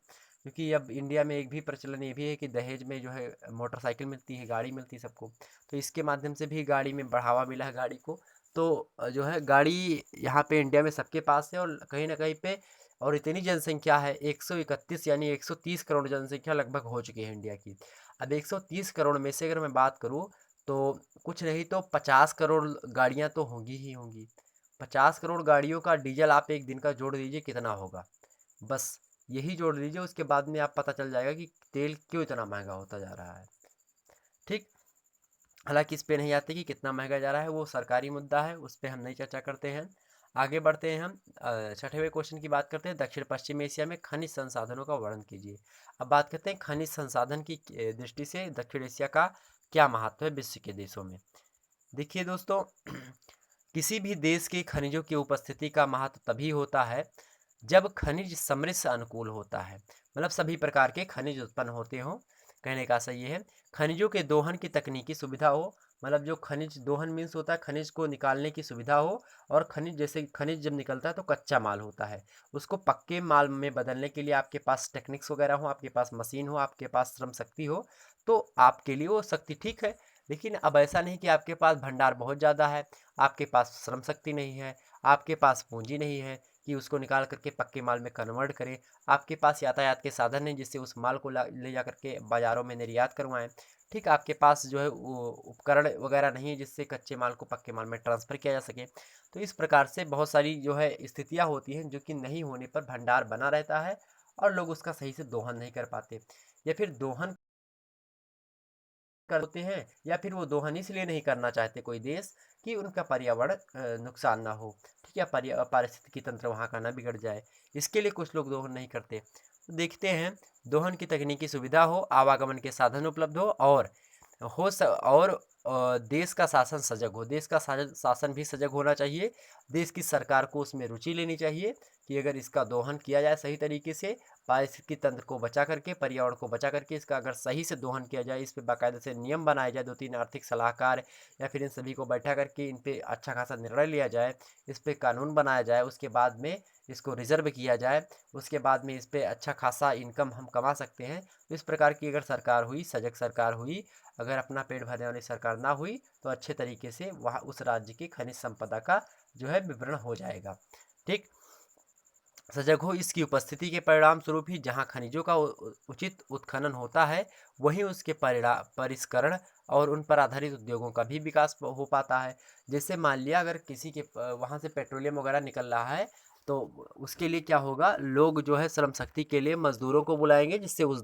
क्योंकि अब इंडिया में एक भी प्रचलन ये भी है कि दहेज में जो है मोटरसाइकिल मिलती है, गाड़ी मिलती है सबको। तो इसके माध्यम से भी गाड़ी में बढ़ावा मिला है गाड़ी को। तो जो है गाड़ी यहाँ पे इंडिया में सबके पास है। और कहीं ना कहीं पे और इतनी जनसंख्या है 131 यानी 130 करोड़ जनसंख्या लगभग हो चुकी है इंडिया की। अब 130 करोड़ में से अगर मैं बात करूँ तो कुछ नहीं तो 50 करोड़ गाड़ियाँ तो होंगी ही होंगी। 50 करोड़ गाड़ियों का डीजल आप एक दिन का जोड़ दीजिए कितना होगा, बस यही जोड़ लीजिए। उसके बाद में आप पता चल जाएगा कि तेल क्यों इतना महंगा होता जा रहा है, ठीक। हालांकि इस पे नहीं आते कि कितना महंगा जा रहा है, वो सरकारी मुद्दा है, उस पर हम नहीं चर्चा करते हैं। आगे बढ़ते हैं हम 6वें क्वेश्चन की बात करते हैं। दक्षिण पश्चिम एशिया में खनिज संसाधनों का वर्णन कीजिए। अब बात करते हैं खनिज संसाधन की दृष्टि से दक्षिण एशिया का क्या महत्व है विश्व के देशों में। देखिए दोस्तों, किसी भी देश की खनिजों की उपस्थिति का महत्व तभी होता है जब खनिज समृद्ध अनुकूल होता है, मतलब सभी प्रकार के खनिज उत्पन्न होते हों। कहने का सही है खनिजों के दोहन की तकनीकी सुविधा हो, मतलब जो खनिज दोहन मीन्स होता है खनिज को निकालने की सुविधा हो। और खनिज जैसे खनिज जब निकलता है तो कच्चा माल होता है, उसको पक्के माल में बदलने के लिए आपके पास टेक्निक्स वगैरह हो, आपके पास मशीन हो, आपके पास श्रम शक्ति हो, तो आपके लिए वो शक्ति ठीक है। लेकिन अब ऐसा नहीं कि आपके पास भंडार बहुत ज़्यादा है, आपके पास श्रम शक्ति नहीं है, आपके पास पूंजी नहीं है कि उसको निकाल करके पक्के माल में कन्वर्ट करें, आपके पास यातायात के साधन नहीं जिससे उस माल को ले जा करके बाज़ारों में निर्यात करवाएं, ठीक। आपके पास जो है वो उपकरण वगैरह नहीं है जिससे कच्चे माल को पक्के माल में ट्रांसफ़र किया जा सके। तो इस प्रकार से बहुत सारी जो है स्थितियाँ होती हैं जो कि नहीं होने पर भंडार बना रहता है और लोग उसका सही से दोहन नहीं कर पाते, या फिर दोहन करते हैं, या फिर वो दोहन इसलिए नहीं करना चाहते कोई देश कि उनका पर्यावरण नुकसान ना हो, ठीक है, पारिस्थितिकी तंत्र वहाँ का ना बिगड़ जाए, इसके लिए कुछ लोग दोहन नहीं करते। तो देखते हैं, दोहन की तकनीकी सुविधा हो, आवागमन के साधन उपलब्ध हो और देश का शासन सजग हो, देश का शासन भी सजग होना चाहिए। देश की सरकार को उसमें रुचि लेनी चाहिए कि अगर इसका दोहन किया जाए सही तरीके से, पारिस्थितिकी तंत्र को बचा करके, पर्यावरण को बचा करके इसका अगर सही से दोहन किया जाए, इस पे बाकायदा से नियम बनाए जाए, 2-3 आर्थिक सलाहकार या फिर इन सभी को बैठा करके इन पे अच्छा खासा निर्णय लिया जाए, इस पे कानून बनाया जाए, उसके बाद में इसको रिजर्व किया जाए, उसके बाद में इस पे अच्छा खासा इनकम हम कमा सकते हैं। तो इस प्रकार की अगर सरकार हुई, सजग सरकार हुई, अगर अपना पेट भरने वाली सरकार ना हुई, तो अच्छे तरीके से वहाँ उस राज्य की खनिज संपदा का जो है विवरण हो जाएगा। ठीक, सजग हो इसकी उपस्थिति के परिणाम स्वरूप ही जहाँ खनिजों का उचित उत्खनन होता है, वहीं उसके परिष्करण और उन पर आधारित उद्योगों का भी विकास हो पाता है। जैसे मान लिया अगर किसी के वहाँ से पेट्रोलियम वगैरह निकल रहा है, तो उसके लिए क्या होगा, लोग जो है श्रम शक्ति के लिए मजदूरों को बुलाएंगे, जिससे उस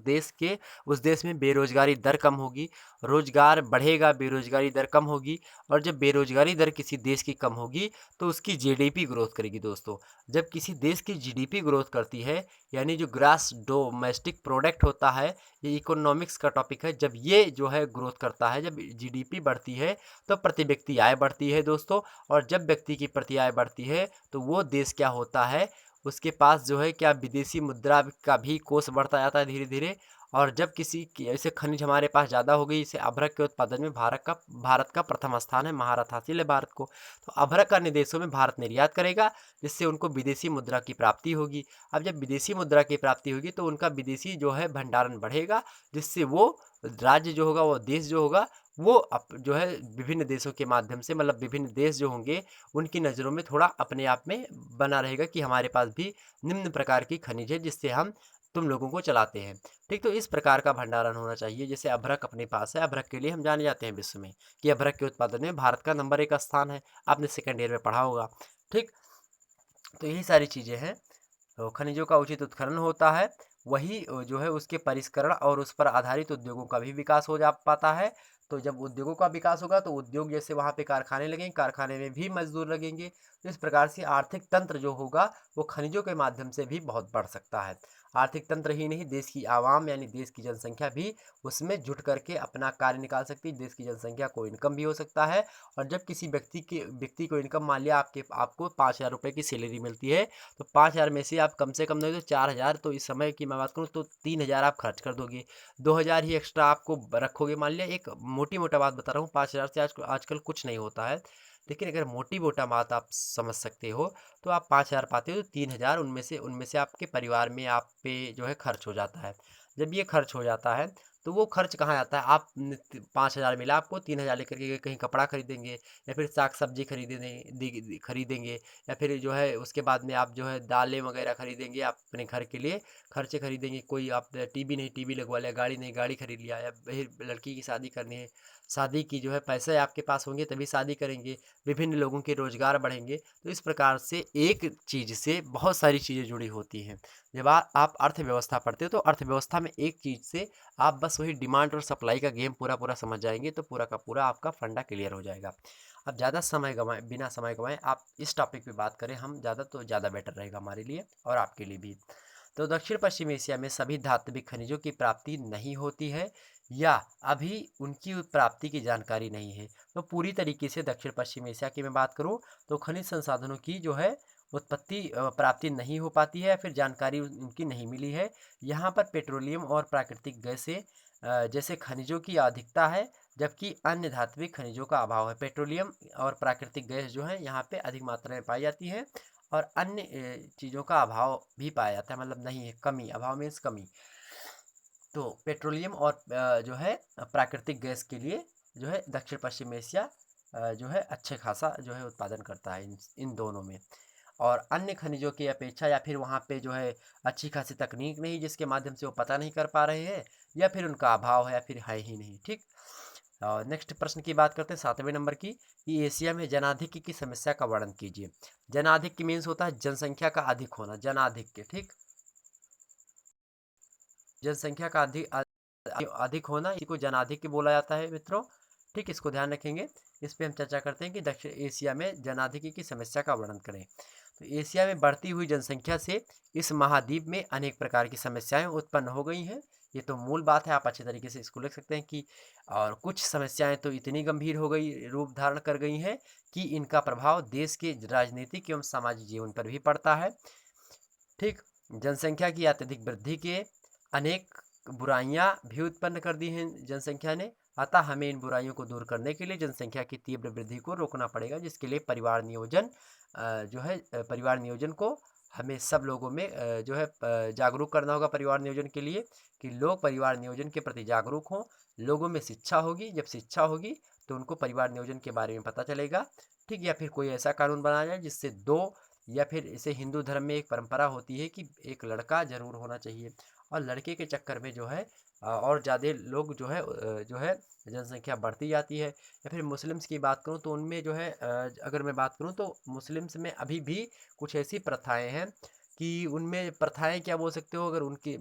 देश में बेरोजगारी दर कम होगी, रोजगार बढ़ेगा, बेरोजगारी दर कम होगी। और जब बेरोजगारी दर किसी देश की कम होगी तो उसकी जीडीपी ग्रोथ करेगी दोस्तों। जब किसी देश की जीडीपी ग्रोथ करती है, यानी जो ग्रास डोमेस्टिक प्रोडक्ट होता है, ये इकोनॉमिक्स का टॉपिक है, जब ये जो है ग्रोथ करता है, जब जीडीपी बढ़ती है, तो प्रति व्यक्ति आय बढ़ती है दोस्तों। और जब व्यक्ति की प्रति आय बढ़ती है, तो वो देश क्या होता है, उसके पास जो है क्या विदेशी मुद्रा का भी कोष बढ़ता जाता है धीरे धीरे। और जब किसी की ऐसे खनिज हमारे पास ज़्यादा हो गई, जैसे अभ्रक के उत्पादन में भारत का प्रथम स्थान है, महारत हासिल है भारत को, तो अभ्रक अन्य देशों में भारत निर्यात करेगा, जिससे उनको विदेशी मुद्रा की प्राप्ति होगी। अब जब विदेशी मुद्रा की प्राप्ति होगी, तो उनका विदेशी जो है भंडारण बढ़ेगा, जिससे वो राज्य जो होगा, वो देश जो होगा, वो जो है विभिन्न देशों के माध्यम से, मतलब विभिन्न देश जो होंगे उनकी नज़रों में थोड़ा अपने आप में बना रहेगा कि हमारे पास भी निम्न प्रकार की खनिज है, जिससे हम तुम लोगों को चलाते हैं। ठीक, तो इस प्रकार का भंडारण होना चाहिए। जैसे अभ्रक अपने पास है, अभ्रक के लिए हम जाने जाते हैं विश्व में कि अभ्रक के उत्पादन में भारत का नंबर 1 स्थान है, आपने सेकंड ईयर में पढ़ा होगा। ठीक, तो यही सारी चीज़ें हैं। तो खनिजों का उचित उत्खनन होता है, वही जो है उसके परिष्करण और उस पर आधारित उद्योगों का भी विकास हो जा पाता है। तो जब उद्योगों का विकास होगा, तो उद्योग जैसे वहाँ पे कारखाने लगेंगे, कारखाने में भी मजदूर लगेंगे। तो इस प्रकार से आर्थिक तंत्र जो होगा, वो खनिजों के माध्यम से भी बहुत बढ़ सकता है। आर्थिक तंत्र ही नहीं, देश की आवाम यानी देश की जनसंख्या भी उसमें जुट करके अपना कार्य निकाल सकती है। देश की जनसंख्या को इनकम भी हो सकता है। और जब किसी व्यक्ति को इनकम, मान लिया आपको 5,000 रुपये की सैलरी मिलती है, तो 5,000 में से आप कम से कम नहीं तो 4,000, तो इस समय की मैं बात करूँ तो 3,000 आप खर्च कर दोगे, 2,000 ही एक्स्ट्रा आपको रखोगे। मान लिया, एक मोटी मोटा बात बता रहा हूँ, 5,000 से आजकल कुछ नहीं होता है, लेकिन अगर मोटी मोटा बात आप समझ सकते हो, तो आप 5,000 पाते हो, तो 3,000 उनमें से आपके परिवार में आप पे जो है खर्च हो जाता है। जब ये खर्च हो जाता है, तो वो खर्च कहाँ जाता है, आप 5,000 मिला आपको, 3,000 लेकर के कहीं कपड़ा खरीदेंगे, या फिर साग सब्जी खरीदेंगे, या फिर जो है उसके बाद में आप जो है दालें वगैरह खरीदेंगे, आप अपने घर के लिए खर्चे खरीदेंगे। कोई आप टीवी नहीं, टीवी लगवा लिया, गाड़ी नहीं, गाड़ी खरीद लिया, या फिर लड़की की शादी करनी है, शादी की जो है पैसे आपके पास होंगे तभी शादी करेंगे, विभिन्न लोगों के रोजगार बढ़ेंगे। तो इस प्रकार से एक चीज़ से बहुत सारी चीज़ें जुड़ी होती हैं। जब आप अर्थव्यवस्था पढ़ते हो, तो अर्थव्यवस्था में एक चीज़ से आप बस वही डिमांड और सप्लाई का गेम पूरा पूरा समझ जाएंगे, तो पूरा का पूरा आपका फंडा क्लियर हो जाएगा। अब ज़्यादा बिना समय गंवाए आप इस टॉपिक पे बात करें हम ज़्यादा, तो ज़्यादा बेटर रहेगा हमारे लिए और आपके लिए भी। तो दक्षिण पश्चिम एशिया में सभी धात्विक खनिजों की प्राप्ति नहीं होती है, या अभी उनकी प्राप्ति की जानकारी नहीं है। तो पूरी तरीके से दक्षिण पश्चिम एशिया की मैं बात करूं, तो खनिज संसाधनों की जो है उत्पत्ति प्राप्ति नहीं हो पाती है, या फिर जानकारी उनकी नहीं मिली है। यहाँ पर पेट्रोलियम और प्राकृतिक गैस जैसे खनिजों की अधिकता है, जबकि अन्य धात्विक खनिजों का अभाव है। पेट्रोलियम और प्राकृतिक गैस जो है यहाँ पे अधिक मात्रा में पाई जाती है, और अन्य चीज़ों का अभाव भी पाया जाता है, मतलब नहीं है, कमी, अभाव मीन्स कमी। तो पेट्रोलियम और जो है प्राकृतिक गैस के लिए जो है दक्षिण पश्चिम एशिया जो है अच्छे खासा जो है उत्पादन करता है इन दोनों में। और अन्य खनिजों की अपेक्षा, या फिर वहाँ पे जो है अच्छी खासी तकनीक नहीं, जिसके माध्यम से वो पता नहीं कर पा रहे हैं, या फिर उनका अभाव है, या फिर है ही नहीं। ठीक, नेक्स्ट प्रश्न की बात करते हैं 7वें नंबर की, कि एशिया में जनाधिक्य की समस्या का वर्णन कीजिए। जनाधिक्य मीन्स होता है जनसंख्या का अधिक होना, जनाधिक्य। ठीक, जनसंख्या का अधिक होना, इसी को जनाधिक्य बोला जाता है मित्रों। ठीक, इसको ध्यान रखेंगे। इस पे हम चर्चा करते हैं कि दक्षिण एशिया में जनाधिक्य की समस्या का वर्णन करें। तो एशिया में बढ़ती हुई जनसंख्या से इस महाद्वीप में अनेक प्रकार की समस्याएं उत्पन्न हो गई हैं। ये तो मूल बात है, आप अच्छे तरीके से इसको लिख सकते हैं कि और कुछ समस्याएं तो इतनी गंभीर हो गई, रूप धारण कर गई हैं कि इनका प्रभाव देश के राजनीतिक एवं सामाजिक जीवन पर भी पड़ता है। ठीक, जनसंख्या की अत्यधिक वृद्धि के अनेक बुराइयां भी उत्पन्न कर दी हैं जनसंख्या ने, अतः हमें इन बुराइयों को दूर करने के लिए जनसंख्या की तीव्र वृद्धि को रोकना पड़ेगा, जिसके लिए परिवार नियोजन परिवार नियोजन को हमें सब लोगों में जागरूक करना होगा परिवार नियोजन के लिए, कि लोग परिवार नियोजन के प्रति जागरूक हों। लोगों में शिक्षा होगी, जब शिक्षा होगी तो उनको परिवार नियोजन के बारे में पता चलेगा। ठीक, या फिर कोई ऐसा कानून बनाया जाए जिससे दो, या फिर इसे हिंदू धर्म में एक परंपरा होती है कि एक लड़का जरूर होना चाहिए, और लड़के के चक्कर में और ज़्यादा लोग जनसंख्या बढ़ती जाती है। या फिर मुस्लिम्स की बात करूं तो उनमें अगर मैं बात करूं तो मुस्लिम्स में अभी भी कुछ ऐसी प्रथाएं हैं कि उनमें प्रथाएं क्या बोल सकते हो, अगर उनकी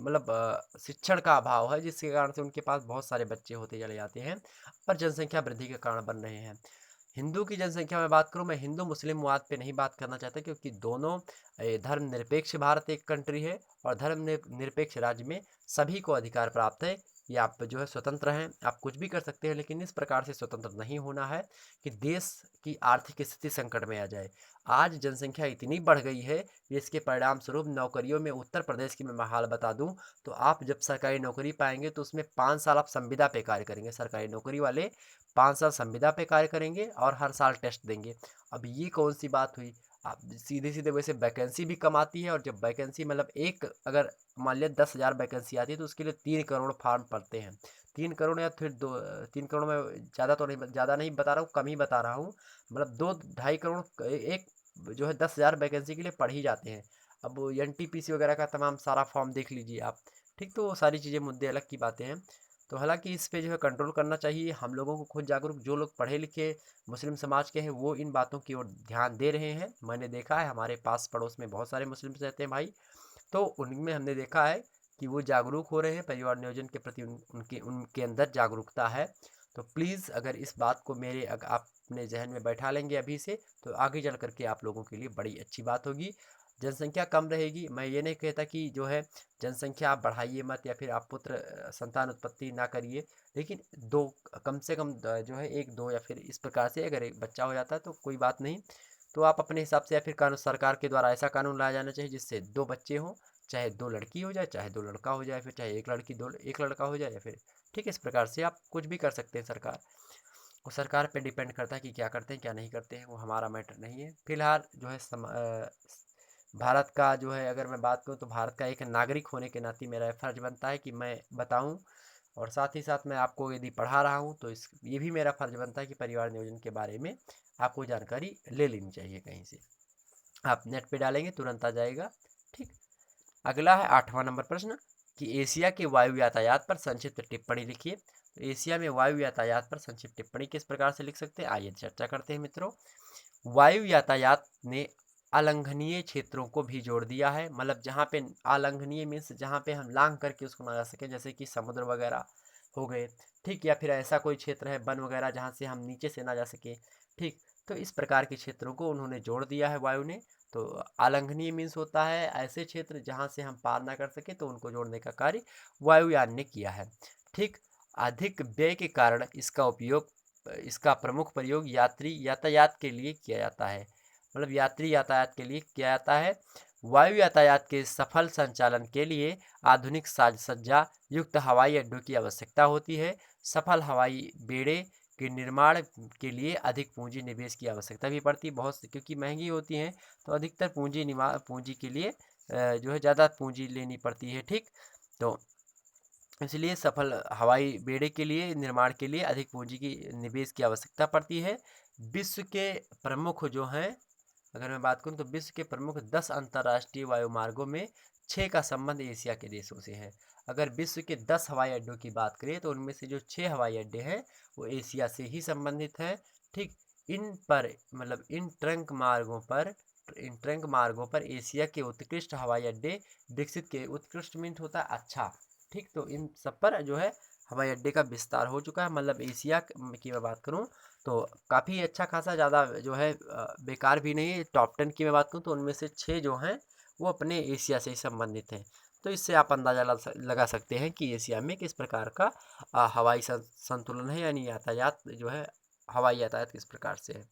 शिक्षण का अभाव है, जिसके कारण से उनके पास बहुत सारे बच्चे होते चले जाते हैं और जनसंख्या वृद्धि के कारण बन रहे हैं। हिंदू की जनसंख्या में बात करूं, मैं हिंदू मुस्लिम वाद पे नहीं बात करना चाहता, क्योंकि दोनों धर्मनिरपेक्ष भारत एक कंट्री है और धर्मनिरपेक्ष राज्य में सभी को अधिकार प्राप्त है कि आप स्वतंत्र हैं, आप कुछ भी कर सकते हैं, लेकिन इस प्रकार से स्वतंत्र नहीं होना है कि देश की आर्थिक स्थिति संकट में आ जाए। आज जनसंख्या इतनी बढ़ गई है कि इसके परिणाम स्वरूप नौकरियों में उत्तर प्रदेश की मैं हाल बता दूं तो आप जब सरकारी नौकरी पाएंगे तो उसमें 5 साल आप संविदा पे कार्य करेंगे। सरकारी नौकरी वाले 5 साल संविदा पे कार्य करेंगे और हर साल टेस्ट देंगे। अब ये कौन सी बात हुई? आप सीधे सीधे वैसे वैकेंसी भी कम आती है, और जब वैकेंसी एक अगर मान लिया 10,000 वैकेंसी आती है तो उसके लिए 3 करोड़ फॉर्म पड़ते हैं। 3 करोड़ या फिर 3 करोड़ में ज़्यादा नहीं बता रहा हूँ, कम ही बता रहा हूँ। 2-2.5 करोड़ एक 10,000 वैकेंसी के लिए पढ़ ही जाते हैं। अब NTPC वगैरह का तमाम सारा फॉर्म देख लीजिए आप। ठीक, तो वो सारी चीज़ें मुद्दे अलग की बातें हैं। तो हालांकि इस पे कंट्रोल करना चाहिए, हम लोगों को खुद जागरूक, जो लोग पढ़े लिखे मुस्लिम समाज के हैं वो इन बातों की ओर ध्यान दे रहे हैं। मैंने देखा है हमारे पास पड़ोस में बहुत सारे मुस्लिम रहते हैं भाई, तो उनमें हमने देखा है कि वो जागरूक हो रहे हैं परिवार नियोजन के प्रति, उनके उनके अंदर जागरूकता है। तो प्लीज़ अगर इस बात को अगर आप अपने जहन में बैठा लेंगे अभी से, तो आगे चल करके आप लोगों के लिए बड़ी अच्छी बात होगी। जनसंख्या कम रहेगी, मैं ये नहीं कहता कि जनसंख्या आप बढ़ाइए मत, या फिर आप पुत्र संतान उत्पत्ति ना करिए, लेकिन दो, कम से कम एक दो, या फिर इस प्रकार से अगर एक बच्चा हो जाता है तो कोई बात नहीं। तो आप अपने हिसाब से, या फिर कानून, सरकार के द्वारा ऐसा कानून लाया जाना चाहिए जिससे 2 बच्चे हों, चाहे 2 लड़की हो जाए, चाहे 2 लड़का हो जाए, फिर चाहे 1 लड़की 2 1 लड़का हो जाए, या फिर ठीक, इस प्रकार से आप कुछ भी कर सकते हैं। वो सरकार पे डिपेंड करता है कि क्या करते हैं क्या नहीं करते हैं, वो हमारा मैटर नहीं है। फिलहाल भारत का अगर मैं बात करूँ तो भारत का एक नागरिक होने के नाते मेरा फ़र्ज बनता है कि मैं बताऊँ, और साथ ही साथ मैं आपको यदि पढ़ा रहा हूँ तो ये भी मेरा फ़र्ज बनता है कि परिवार नियोजन के बारे में आपको जानकारी ले लेनी चाहिए कहीं से। आप नेट पे डालेंगे तुरंत आ जाएगा। ठीक, अगला है 8वां नंबर प्रश्न कि एशिया के वायु यातायात पर संक्षिप्त टिप्पणी लिखिए। तो एशिया में वायु यातायात पर संक्षिप्त टिप्पणी किस प्रकार से लिख सकते हैं, आइए चर्चा करते हैं मित्रों। वायु यातायात ने अलंघनीय क्षेत्रों को भी जोड़ दिया है, जहाँ पे अलंघनीय मीन्स जहाँ पे हम लांघ करके उसको ना जा सके, जैसे कि समुद्र वगैरह हो गए। ठीक, या फिर ऐसा कोई क्षेत्र है वन वगैरह जहाँ से हम नीचे से ना जा सके। ठीक, तो इस प्रकार के क्षेत्रों को उन्होंने जोड़ दिया है वायु ने। तो अलंघनीय मीन्स होता है ऐसे क्षेत्र जहाँ से हम पार ना कर सके, तो उनको जोड़ने का कार्य वायुयान ने किया है। ठीक, अधिक व्यय के कारण इसका प्रमुख प्रयोग यात्री यातायात के लिए किया जाता है, यात्री यातायात के लिए किया जाता है। वायु यातायात के सफल संचालन के लिए आधुनिक साज सज्जा युक्त हवाई अड्डों की आवश्यकता होती है। सफल हवाई बेड़े के निर्माण के लिए अधिक पूंजी निवेश की आवश्यकता भी पड़ती है, बहुत क्योंकि महंगी होती हैं, तो अधिकतर पूंजी के लिए ज़्यादा पूंजी लेनी पड़ती है। ठीक, तो इसलिए सफल हवाई बेड़े के लिए निर्माण के लिए अधिक पूंजी की निवेश की आवश्यकता पड़ती है। विश्व के प्रमुख अगर मैं बात करूं तो विश्व के प्रमुख 10 अंतर्राष्ट्रीय वायुमार्गों में 6 का संबंध एशिया के देशों से है। अगर विश्व के 10 हवाई अड्डों की बात करें तो उनमें से जो 6 हवाई अड्डे हैं वो एशिया से ही संबंधित हैं। ठीक, इन पर इन ट्रंक मार्गों पर एशिया के उत्कृष्ट हवाई अड्डे विकसित किए। उत्कृष्ट मीन्स होता है अच्छा। ठीक, तो इन सब पर हवाई अड्डे का विस्तार हो चुका है। एशिया की मैं बात करूं तो काफ़ी अच्छा खासा, ज़्यादा बेकार भी नहीं है। टॉप 10 की मैं बात करूं तो उनमें से 6 जो हैं वो अपने एशिया से ही संबंधित हैं। तो इससे आप अंदाज़ा लगा सकते हैं कि एशिया में किस प्रकार का हवाई संतुलन है, यानी यातायात जो है, हवाई यातायात किस प्रकार से है।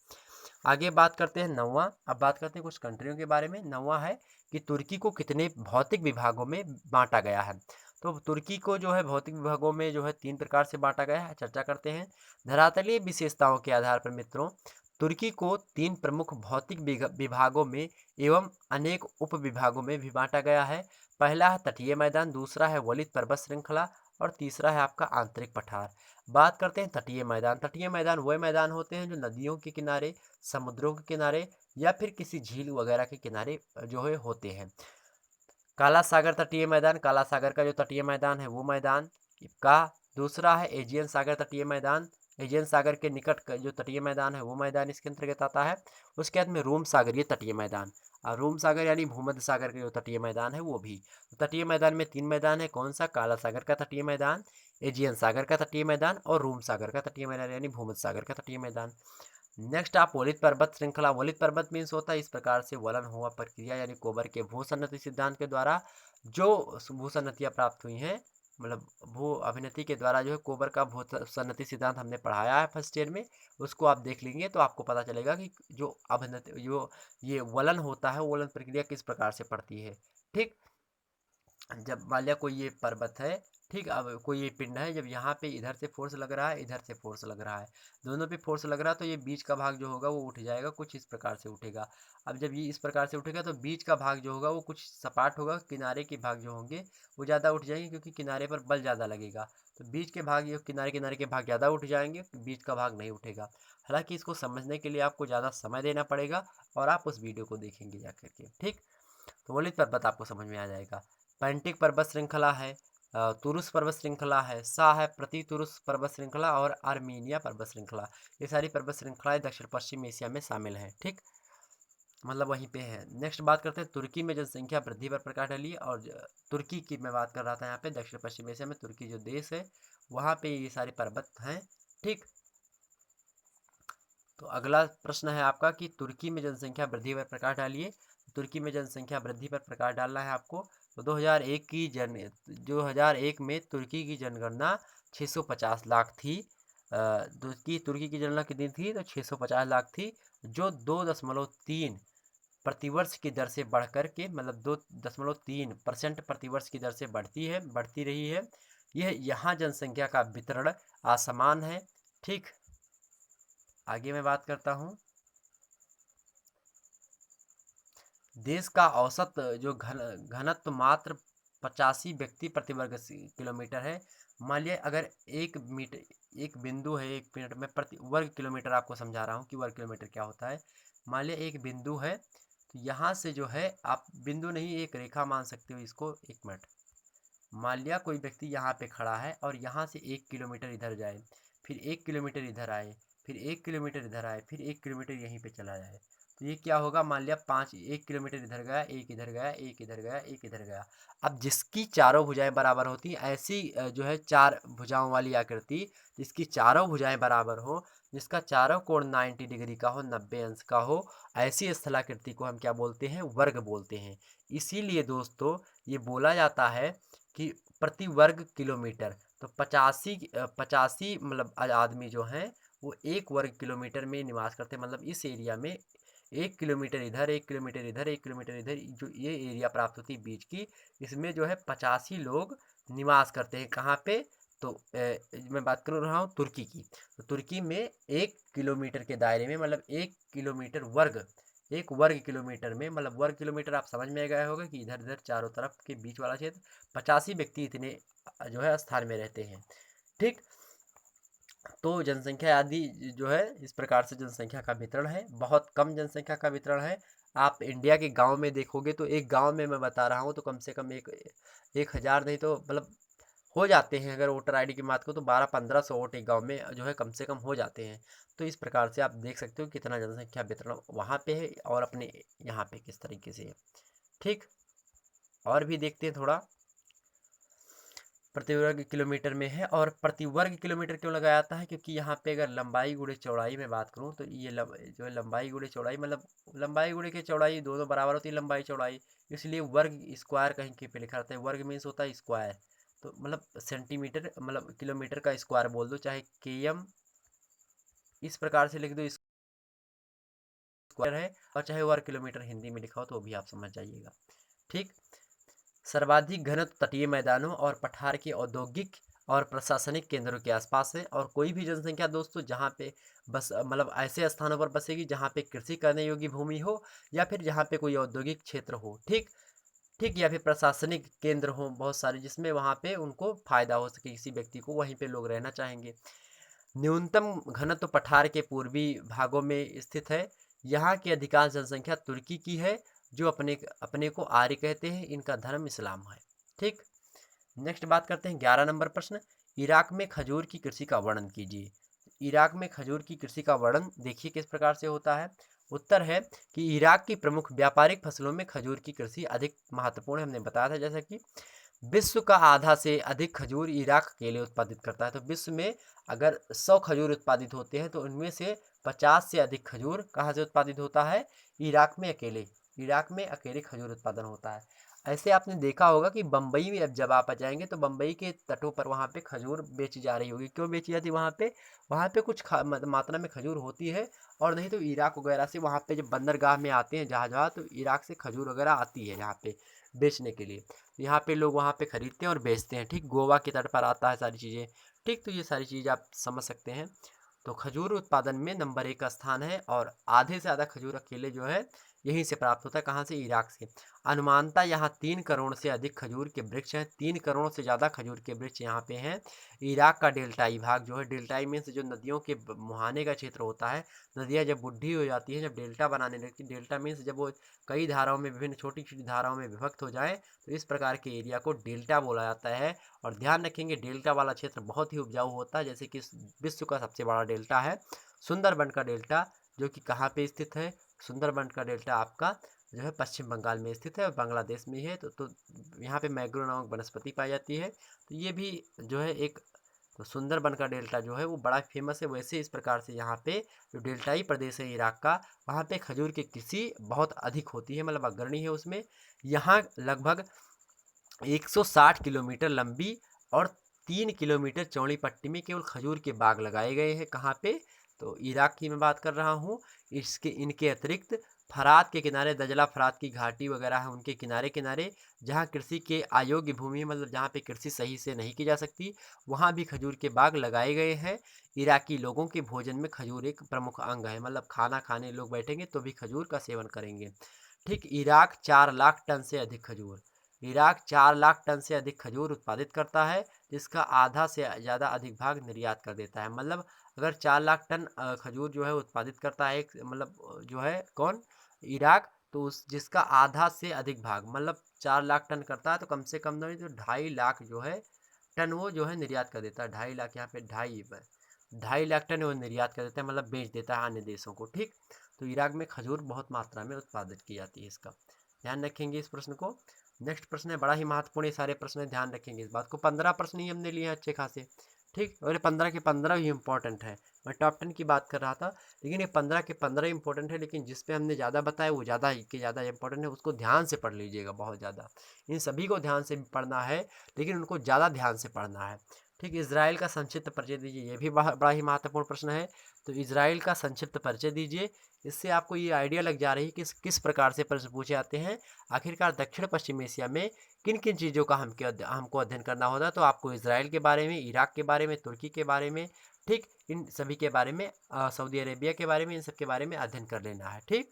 आगे बात करते हैं नौवां। अब बात करते हैं कुछ कंट्रियों के बारे में। नौवां है कि तुर्की को कितने भौतिक विभागों में बांटा गया है। तो तुर्की को जो है भौतिक विभागों में जो है 3 प्रकार से बांटा गया है। चर्चा करते हैं। धरातलीय विशेषताओं के आधार पर मित्रों, तुर्की को 3 प्रमुख भौतिक विभागों में एवं अनेक उप विभागों में भी बांटा गया है। पहला है तटीय मैदान, दूसरा है वलित पर्वत श्रृंखला और तीसरा है आपका आंतरिक पठार। बात करते हैं तटीय मैदान। तटीय मैदान वह मैदान होते हैं जो नदियों के किनारे, समुद्रों के किनारे या फिर किसी झील वगैरह के किनारे जो है होते हैं। काला सागर तटीय मैदान, काला सागर का जो तटीय मैदान है वो मैदान का। दूसरा है एजियन सागर तटीय मैदान, एजियन सागर के निकट का जो तटीय मैदान है वो मैदान इसके अंतर्गत आता है। उसके बाद में रोम सागरीय तटीय मैदान, और रोम सागर यानी भूमध्य सागर का जो तटीय मैदान है वो भी। तो तटीय मैदान में 3 मैदान है। कौन सा? काला सागर का तटीय मैदान, एजियन सागर का तटीय मैदान और रोम सागर का तटीय मैदान यानी भूमध्य सागर का तटीय मैदान। नेक्स्ट आप वलित पर्वत श्रृंखला। वलित पर्वत मीन्स होता है इस प्रकार से वलन हुआ प्रक्रिया, यानी कोबर के भूसन्नति सिद्धांत के द्वारा जो भूसन्नतियाँ प्राप्त हुई हैं, मतलब भू अभिनति के द्वारा जो है कोबर का भूसन्नति सिद्धांत हमने पढ़ाया है फर्स्ट ईयर में, उसको आप देख लेंगे तो आपको पता चलेगा कि जो अभिनति जो ये वलन होता है, वलन प्रक्रिया किस प्रकार से पड़ती है। ठीक, जब मान लिया कोई ये पर्वत है, ठीक, अब कोई ये पिंड है, जब यहाँ पे इधर से फोर्स लग रहा है, इधर से फोर्स लग रहा है, दोनों पे फोर्स लग रहा है, तो ये बीच का भाग जो होगा वो उठ जाएगा, कुछ इस प्रकार से उठेगा। अब जब ये इस प्रकार से उठेगा तो बीच का भाग जो होगा वो कुछ सपाट होगा, किनारे के भाग जो होंगे वो ज़्यादा उठ जाएंगे क्योंकि किनारे पर बल ज़्यादा लगेगा। तो बीच के भाग, ये किनारे किनारे के भाग ज़्यादा उठ जाएंगे, बीच का भाग नहीं उठेगा। हालांकि इसको समझने के लिए आपको ज़्यादा समय देना पड़ेगा और आप उस वीडियो को देखेंगे जा करके। ठीक, तो वलित पर्वत आपको समझ में आ जाएगा। पैंटिक पर्वत श्रृंखला है, तुरुस पर्वत श्रृंखला है, सा है प्रति तुरुस पर्वत श्रृंखला और आर्मीनिया पर्वत श्रृंखला। ये सारी पर्वत श्रृंखलाएं दक्षिण पश्चिम एशिया में शामिल हैं। ठीक, मतलब वहीं पे है। नेक्स्ट बात करते हैं तुर्की में जनसंख्या वृद्धि पर प्रकाश डालिए। और तुर्की की मैं बात कर रहा था, यहाँ पे दक्षिण पश्चिम एशिया में तुर्की जो देश है वहाँ पे ये सारे पर्वत हैं। ठीक, तो अगला प्रश्न है आपका कि तुर्की में जनसंख्या वृद्धि पर प्रकाश डालिए। तुर्की में जनसंख्या वृद्धि पर प्रकाश डालना है आपको। तो 2001 में तुर्की की जनगणना 650 लाख थी। तुर्की की जनगणना कितनी थी? तो 650 लाख थी, जो 2.3 प्रतिवर्ष की दर से बढ़ कर के, मतलब 2.3% प्रतिवर्ष की दर से बढ़ती रही है। यह यहाँ जनसंख्या का वितरण असमान है। ठीक, आगे मैं बात करता हूँ। देश का औसत जो घनत्व मात्र 85 व्यक्ति प्रति वर्ग किलोमीटर है। मान लिया अगर एक बिंदु है, एक मिनट में प्रति वर्ग किलोमीटर आपको समझा रहा हूँ कि वर्ग किलोमीटर क्या होता है। मान लिया एक बिंदु है, तो यहाँ से जो है, आप बिंदु नहीं एक रेखा मान सकते हो इसको। एक मिनट, मान लिया कोई व्यक्ति यहाँ पे खड़ा है और यहाँ से 1 किलोमीटर इधर जाए, फिर 1 किलोमीटर इधर आए, फिर 1 किलोमीटर इधर आए, फिर 1 किलोमीटर यहीं पे चला जाए, तो ये क्या होगा? मान लिया 1 किलोमीटर इधर गया, 1 इधर गया, 1 इधर गया, 1 इधर गया। अब जिसकी चारों भुजाएं बराबर होती, ऐसी जो है 4 भुजाओं वाली आकृति, जिसकी चारों भुजाएं बराबर हो, जिसका चारों कोण 90 डिग्री का हो, 90 अंश का हो, ऐसी स्थलाकृति को हम क्या बोलते हैं? वर्ग बोलते हैं। इसीलिए दोस्तों ये बोला जाता है कि प्रति वर्ग किलोमीटर, तो 85 मतलब आदमी जो हैं वो 1 वर्ग किलोमीटर में निवास करते हैं। मतलब इस एरिया में 1 किलोमीटर इधर, 1 किलोमीटर इधर, 1 किलोमीटर इधर, जो ये एरिया प्राप्त होती है बीच की, इसमें जो है 85 लोग निवास करते हैं। कहाँ पे? तो मैं बात कर रहा हूँ तुर्की की। तो तुर्की में 1 किलोमीटर के दायरे में, मतलब 1 किलोमीटर वर्ग, 1 वर्ग किलोमीटर में, मतलब वर्ग किलोमीटर आप समझ में गए होगा कि इधर उधर चारों तरफ के बीच वाला क्षेत्र, 85 व्यक्ति इतने जो है स्थान में रहते हैं। ठीक, तो जनसंख्या आदि जो है इस प्रकार से जनसंख्या का वितरण है। बहुत कम जनसंख्या का वितरण है। आप इंडिया के गांव में देखोगे तो एक गांव में मैं बता रहा हूँ तो कम से कम 1,000 नहीं तो मतलब हो जाते हैं। अगर वोटर आईडी की बात करो तो 1200-1500 वोट एक गांव में जो है कम से कम हो जाते हैं। तो इस प्रकार से आप देख सकते हो कितना जनसंख्या वितरण वहाँ पे है और अपने यहाँ पे किस तरीके से है। ठीक, और भी देखते हैं थोड़ा। प्रति वर्ग किलोमीटर में है। और प्रति वर्ग किलोमीटर क्यों लगाया जाता है? क्योंकि यहाँ पे अगर लंबाई गुणे चौड़ाई में बात करूँ तो ये जो है लंबाई गुणे चौड़ाई, मतलब लंबाई गुणे की चौड़ाई दोनों बराबर होती है, लंबाई चौड़ाई, इसलिए वर्ग स्क्वायर कहीं के पे लिखा रहता है। वर्ग मीन्स होता है स्क्वायर, तो मतलब सेंटीमीटर, मतलब किलोमीटर का स्क्वायर बोल दो, चाहे km इस प्रकार से लिख दो स्क्वायर है, और चाहे वर्ग किलोमीटर हिंदी में लिखा हो तो भी आप समझ जाइएगा। ठीक। सर्वाधिक घनत्व तटीय मैदानों और पठार के औद्योगिक और प्रशासनिक केंद्रों के आसपास है। और कोई भी जनसंख्या दोस्तों जहाँ पे बस मतलब ऐसे स्थानों पर बसेगी जहाँ पे कृषि करने योग्य भूमि हो, या फिर जहाँ पे कोई औद्योगिक क्षेत्र हो, ठीक ठीक, या फिर प्रशासनिक केंद्र हो बहुत सारे, जिसमें वहाँ पे उनको फायदा हो सके, किसी व्यक्ति को, वहीं पे लोग रहना चाहेंगे। न्यूनतम घनत्व पठार के पूर्वी भागों में स्थित है। यहाँ की अधिकांश जनसंख्या तुर्की की है, जो अपने अपने को आर्य कहते हैं। इनका धर्म इस्लाम है। ठीक। नेक्स्ट बात करते हैं 11 नंबर प्रश्न, इराक में खजूर की कृषि का वर्णन कीजिए। इराक में खजूर की कृषि का वर्णन देखिए किस प्रकार से होता है। उत्तर है कि इराक की प्रमुख व्यापारिक फसलों में खजूर की कृषि अधिक महत्वपूर्ण है। हमने बताया था जैसा कि विश्व का आधा से अधिक खजूर इराक अकेले उत्पादित करता है। तो विश्व में अगर 100 खजूर उत्पादित होते हैं तो उनमें से 50 से अधिक खजूर कहाँ से उत्पादित होता है? इराक में अकेले। इराक में अकेले खजूर उत्पादन होता है। ऐसे आपने देखा होगा कि बम्बई में अब जब आप आ जाएंगे तो बम्बई के तटों पर वहाँ पे खजूर बेची जा रही होगी। क्यों बेची जाती है वहाँ पे कुछ मात्रा में खजूर होती है, और नहीं तो इराक वगैरह से वहाँ पे जब बंदरगाह में आते हैं जहाज, तो इराक से खजूर वगैरह आती है यहाँ पे बेचने के लिए। यहाँ पे लोग वहाँ पे खरीदते हैं और बेचते हैं। ठीक। गोवा के तट पर आता है सारी चीज़ें। ठीक। तो ये सारी चीज़ आप समझ सकते हैं। तो खजूर उत्पादन में नंबर 1 का स्थान है, और आधे से ज़्यादा खजूर अकेले जो है यहीं से प्राप्त होता है। कहाँ से? इराक से। अनुमानतः यहाँ 3 करोड़ से अधिक खजूर के वृक्ष हैं। 3 करोड़ से ज़्यादा खजूर के वृक्ष यहाँ पे हैं। इराक का डेल्टाई भाग जो है, डेल्टाई मीन्स जो नदियों के मुहाने का क्षेत्र होता है। नदियाँ जब बुढ़ी हो जाती हैं, जब डेल्टा बनाने लगती है, डेल्टा मीन्स जब वो कई धाराओं में, विभिन्न छोटी छोटी धाराओं में विभक्त हो जाएं, तो इस प्रकार के एरिया को डेल्टा बोला जाता है। और ध्यान रखेंगे डेल्टा वाला क्षेत्र बहुत ही उपजाऊ होता है। जैसे कि विश्व का सबसे बड़ा डेल्टा है सुंदरबन का डेल्टा, जो कि कहाँ पे स्थित है? सुंदरबन का डेल्टा आपका जो है पश्चिम बंगाल में स्थित है, और बांग्लादेश में ही है। तो यहाँ पे मैंग्रोव नामक वनस्पति पाई जाती है। तो ये भी जो है एक, तो सुंदरबन का डेल्टा जो है वो बड़ा फेमस है। वैसे इस प्रकार से यहाँ पे जो डेल्टाई प्रदेश है इराक का, वहाँ पे खजूर की कृषि बहुत अधिक होती है, मतलब अग्रणी है उसमें। यहाँ लगभग 160 किलोमीटर लंबी और 3 किलोमीटर चौड़ी पट्टी में केवल खजूर के बाग लगाए गए हैं। कहाँ पे? तो इराक की मैं बात कर रहा हूँ। इनके अतिरिक्त फरात के किनारे, दजला फरात की घाटी वगैरह है, उनके किनारे किनारे जहाँ कृषि के अयोग्य भूमि है, मतलब जहाँ पे कृषि सही से नहीं की जा सकती, वहाँ भी खजूर के बाग लगाए गए हैं। इराकी लोगों के भोजन में खजूर एक प्रमुख अंग है, मतलब खाना खाने लोग बैठेंगे तो भी खजूर का सेवन करेंगे। ठीक। इराक 4 लाख टन से अधिक खजूर, इराक 4 लाख टन से अधिक खजूर उत्पादित करता है, जिसका आधा से ज़्यादा अधिक भाग निर्यात कर देता है। मतलब अगर 4 लाख टन खजूर जो है उत्पादित करता है, मतलब जो है कौन? इराक। तो उस जिसका आधा से अधिक भाग, मतलब 4 लाख टन करता है तो कम से कम नहीं तो 2.5 लाख जो है टन वो जो है निर्यात कर देता है। 2.5 लाख, यहाँ पे 2.5 लाख टन वो निर्यात कर देता है, मतलब बेच देता है अन्य देशों को। ठीक। तो इराक में खजूर बहुत मात्रा में उत्पादित की जाती है। इसका ध्यान रखेंगे इस प्रश्न को। नेक्स्ट प्रश्न है बड़ा ही महत्वपूर्ण, ये सारे प्रश्न ध्यान रखेंगे इस बात को। 15 प्रश्न ही हमने लिए हैं अच्छे खासे। ठीक। और ये 15 के 15 ही इंपॉर्टेंट है। मैं टॉप 10 की बात कर रहा था, लेकिन ये 15 के 15 इंपॉर्टेंट है, लेकिन जिस पे हमने ज़्यादा बताया वो ज़्यादा के ज़्यादा इंपॉर्टेंट है। उसको ध्यान से पढ़ लीजिएगा, बहुत ज़्यादा। इन सभी को ध्यान से पढ़ना है, लेकिन उनको ज़्यादा ध्यान से पढ़ना है। ठीक। इजराइल का संक्षिप्त परिचय दीजिए, ये भी बड़ा ही महत्वपूर्ण प्रश्न है। तो इजराइल का संक्षिप्त परिचय दीजिए। इससे आपको ये आइडिया लग जा रही है कि किस प्रकार से प्रश्न पूछे जाते हैं। आखिरकार दक्षिण पश्चिम एशिया में किन किन चीज़ों का हमको अध्ययन करना होता है। तो आपको इजराइल के बारे में, इराक के बारे में, तुर्की के बारे में, ठीक, इन सभी के बारे में, सऊदी अरेबिया के बारे में, इन सब के बारे में अध्ययन कर लेना है। ठीक।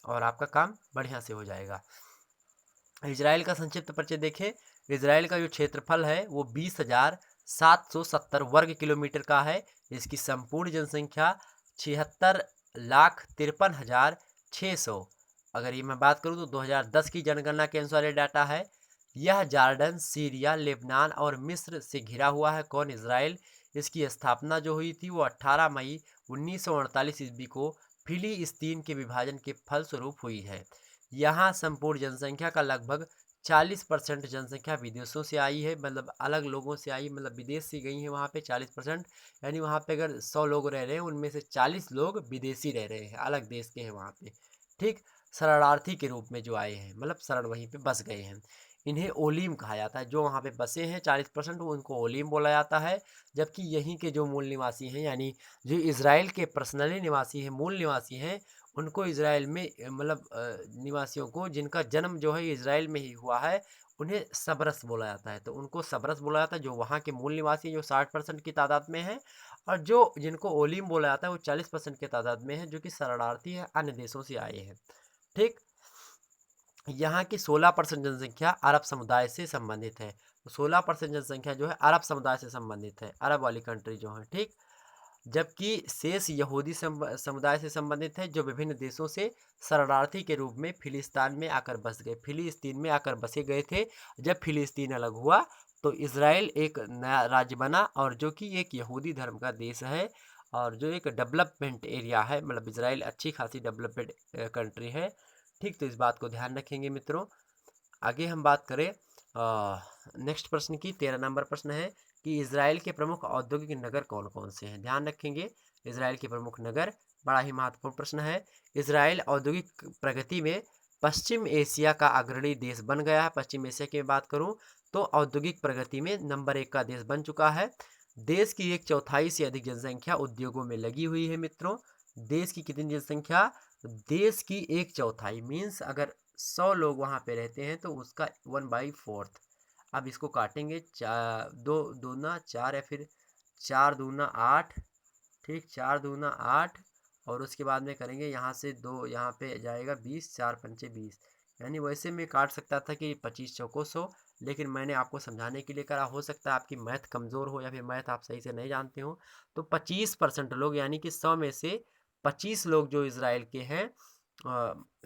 और आपका काम बढ़िया से हो जाएगा। इजराइल का संक्षिप्त परिचय देखें। इजराइल का जो क्षेत्रफल है वो 20,770 वर्ग किलोमीटर का है। इसकी संपूर्ण जनसंख्या 76,53,600। अगर ये मैं बात करूँ तो 2010 की जनगणना के अनुसार ये डाटा है। यह जॉर्डन, सीरिया, लेबनान और मिस्र से घिरा हुआ है। कौन? इजराइल। इसकी स्थापना जो हुई थी वो 18 मई 1948 ईस्वी को फिलिस्तीन के विभाजन के फलस्वरूप हुई है। यहाँ संपूर्ण जनसंख्या का लगभग 40% जनसंख्या विदेशों से आई है, मतलब अलग लोगों से आई, मतलब विदेश से गई है वहाँ पे 40%। यानी वहाँ पे अगर 100 लोग रह रहे हैं उनमें से 40 लोग विदेशी रह रहे हैं, अलग देश के हैं वहाँ पे। ठीक, शरणार्थी के रूप में जो आए हैं, मतलब शरण वहीं पे बस गए हैं। इन्हें ओलीम कहा जाता है। जो वहाँ पे बसे हैं 40% उनको ओलीम बोला जाता है। जबकि यहीं के जो मूल निवासी हैं, यानी जो इजराइल के पर्सनली निवासी हैं, मूल निवासी हैं, उनको इजराइल में मतलब निवासियों को जिनका जन्म जो है इजराइल में ही हुआ है, उन्हें सबरस बोला जाता है। तो उनको सबरस बोला जाता है जो वहाँ के मूल निवासी जो 60% की तादाद में है, और जो जिनको ओलीम बोला जाता है वो 40% की तादाद में है, जो कि शरणार्थी है, अन्य देशों से आए हैं। ठीक, यहाँ की 16% जनसंख्या अरब समुदाय से संबंधित है। तो 16% जनसंख्या जो है अरब समुदाय से संबंधित है, अरब वाली कंट्री जो है। ठीक, जबकि शेष यहूदी समुदाय से संबंधित है, जो विभिन्न देशों से शरणार्थी के रूप में फिलिस्तीन में आकर बस गए, फिलिस्तीन में आकर बसे गए थे। जब फिलिस्तीन अलग हुआ तो इसराइल एक नया राज्य बना, और जो कि एक यहूदी धर्म का देश है, और जो एक डेवलपमेंट एरिया है, मतलब इसराइल अच्छी खासी डेवलपमेंट कंट्री है। ठीक, तो इस बात को ध्यान रखेंगे मित्रों। आगे हम बात करें नेक्स्ट प्रश्न की। 13 नंबर प्रश्न है कि इजराइल के प्रमुख औद्योगिक नगर कौन कौन से हैं। ध्यान रखेंगे, इजराइल के प्रमुख नगर बड़ा ही महत्वपूर्ण प्रश्न है। इजराइल औद्योगिक प्रगति में पश्चिम एशिया का अग्रणी देश बन गया है। पश्चिम एशिया की बात करूं तो औद्योगिक प्रगति में नंबर 1 का देश बन चुका है। देश की 1/4 से अधिक जनसंख्या उद्योगों में लगी हुई है मित्रों। देश की कितनी जनसंख्या? देश की 1/4 मीन्स अगर 100 लोग वहाँ पे रहते हैं तो उसका 1/4। अब इसको काटेंगे, दो दूना 4 या फिर 4 दूना 8। ठीक, 4 दूना 8, और उसके बाद में करेंगे यहाँ से 2, यहाँ पे जाएगा 20, 4 पंचे 20। यानी वैसे मैं काट सकता था कि 25 चौको 100, लेकिन मैंने आपको समझाने के लिए करा। हो सकता है आपकी मैथ कमज़ोर हो या फिर मैथ आप सही से नहीं जानते हो। तो 25% लोग, यानी कि 100 में से 25 लोग जो इसराइल के हैं,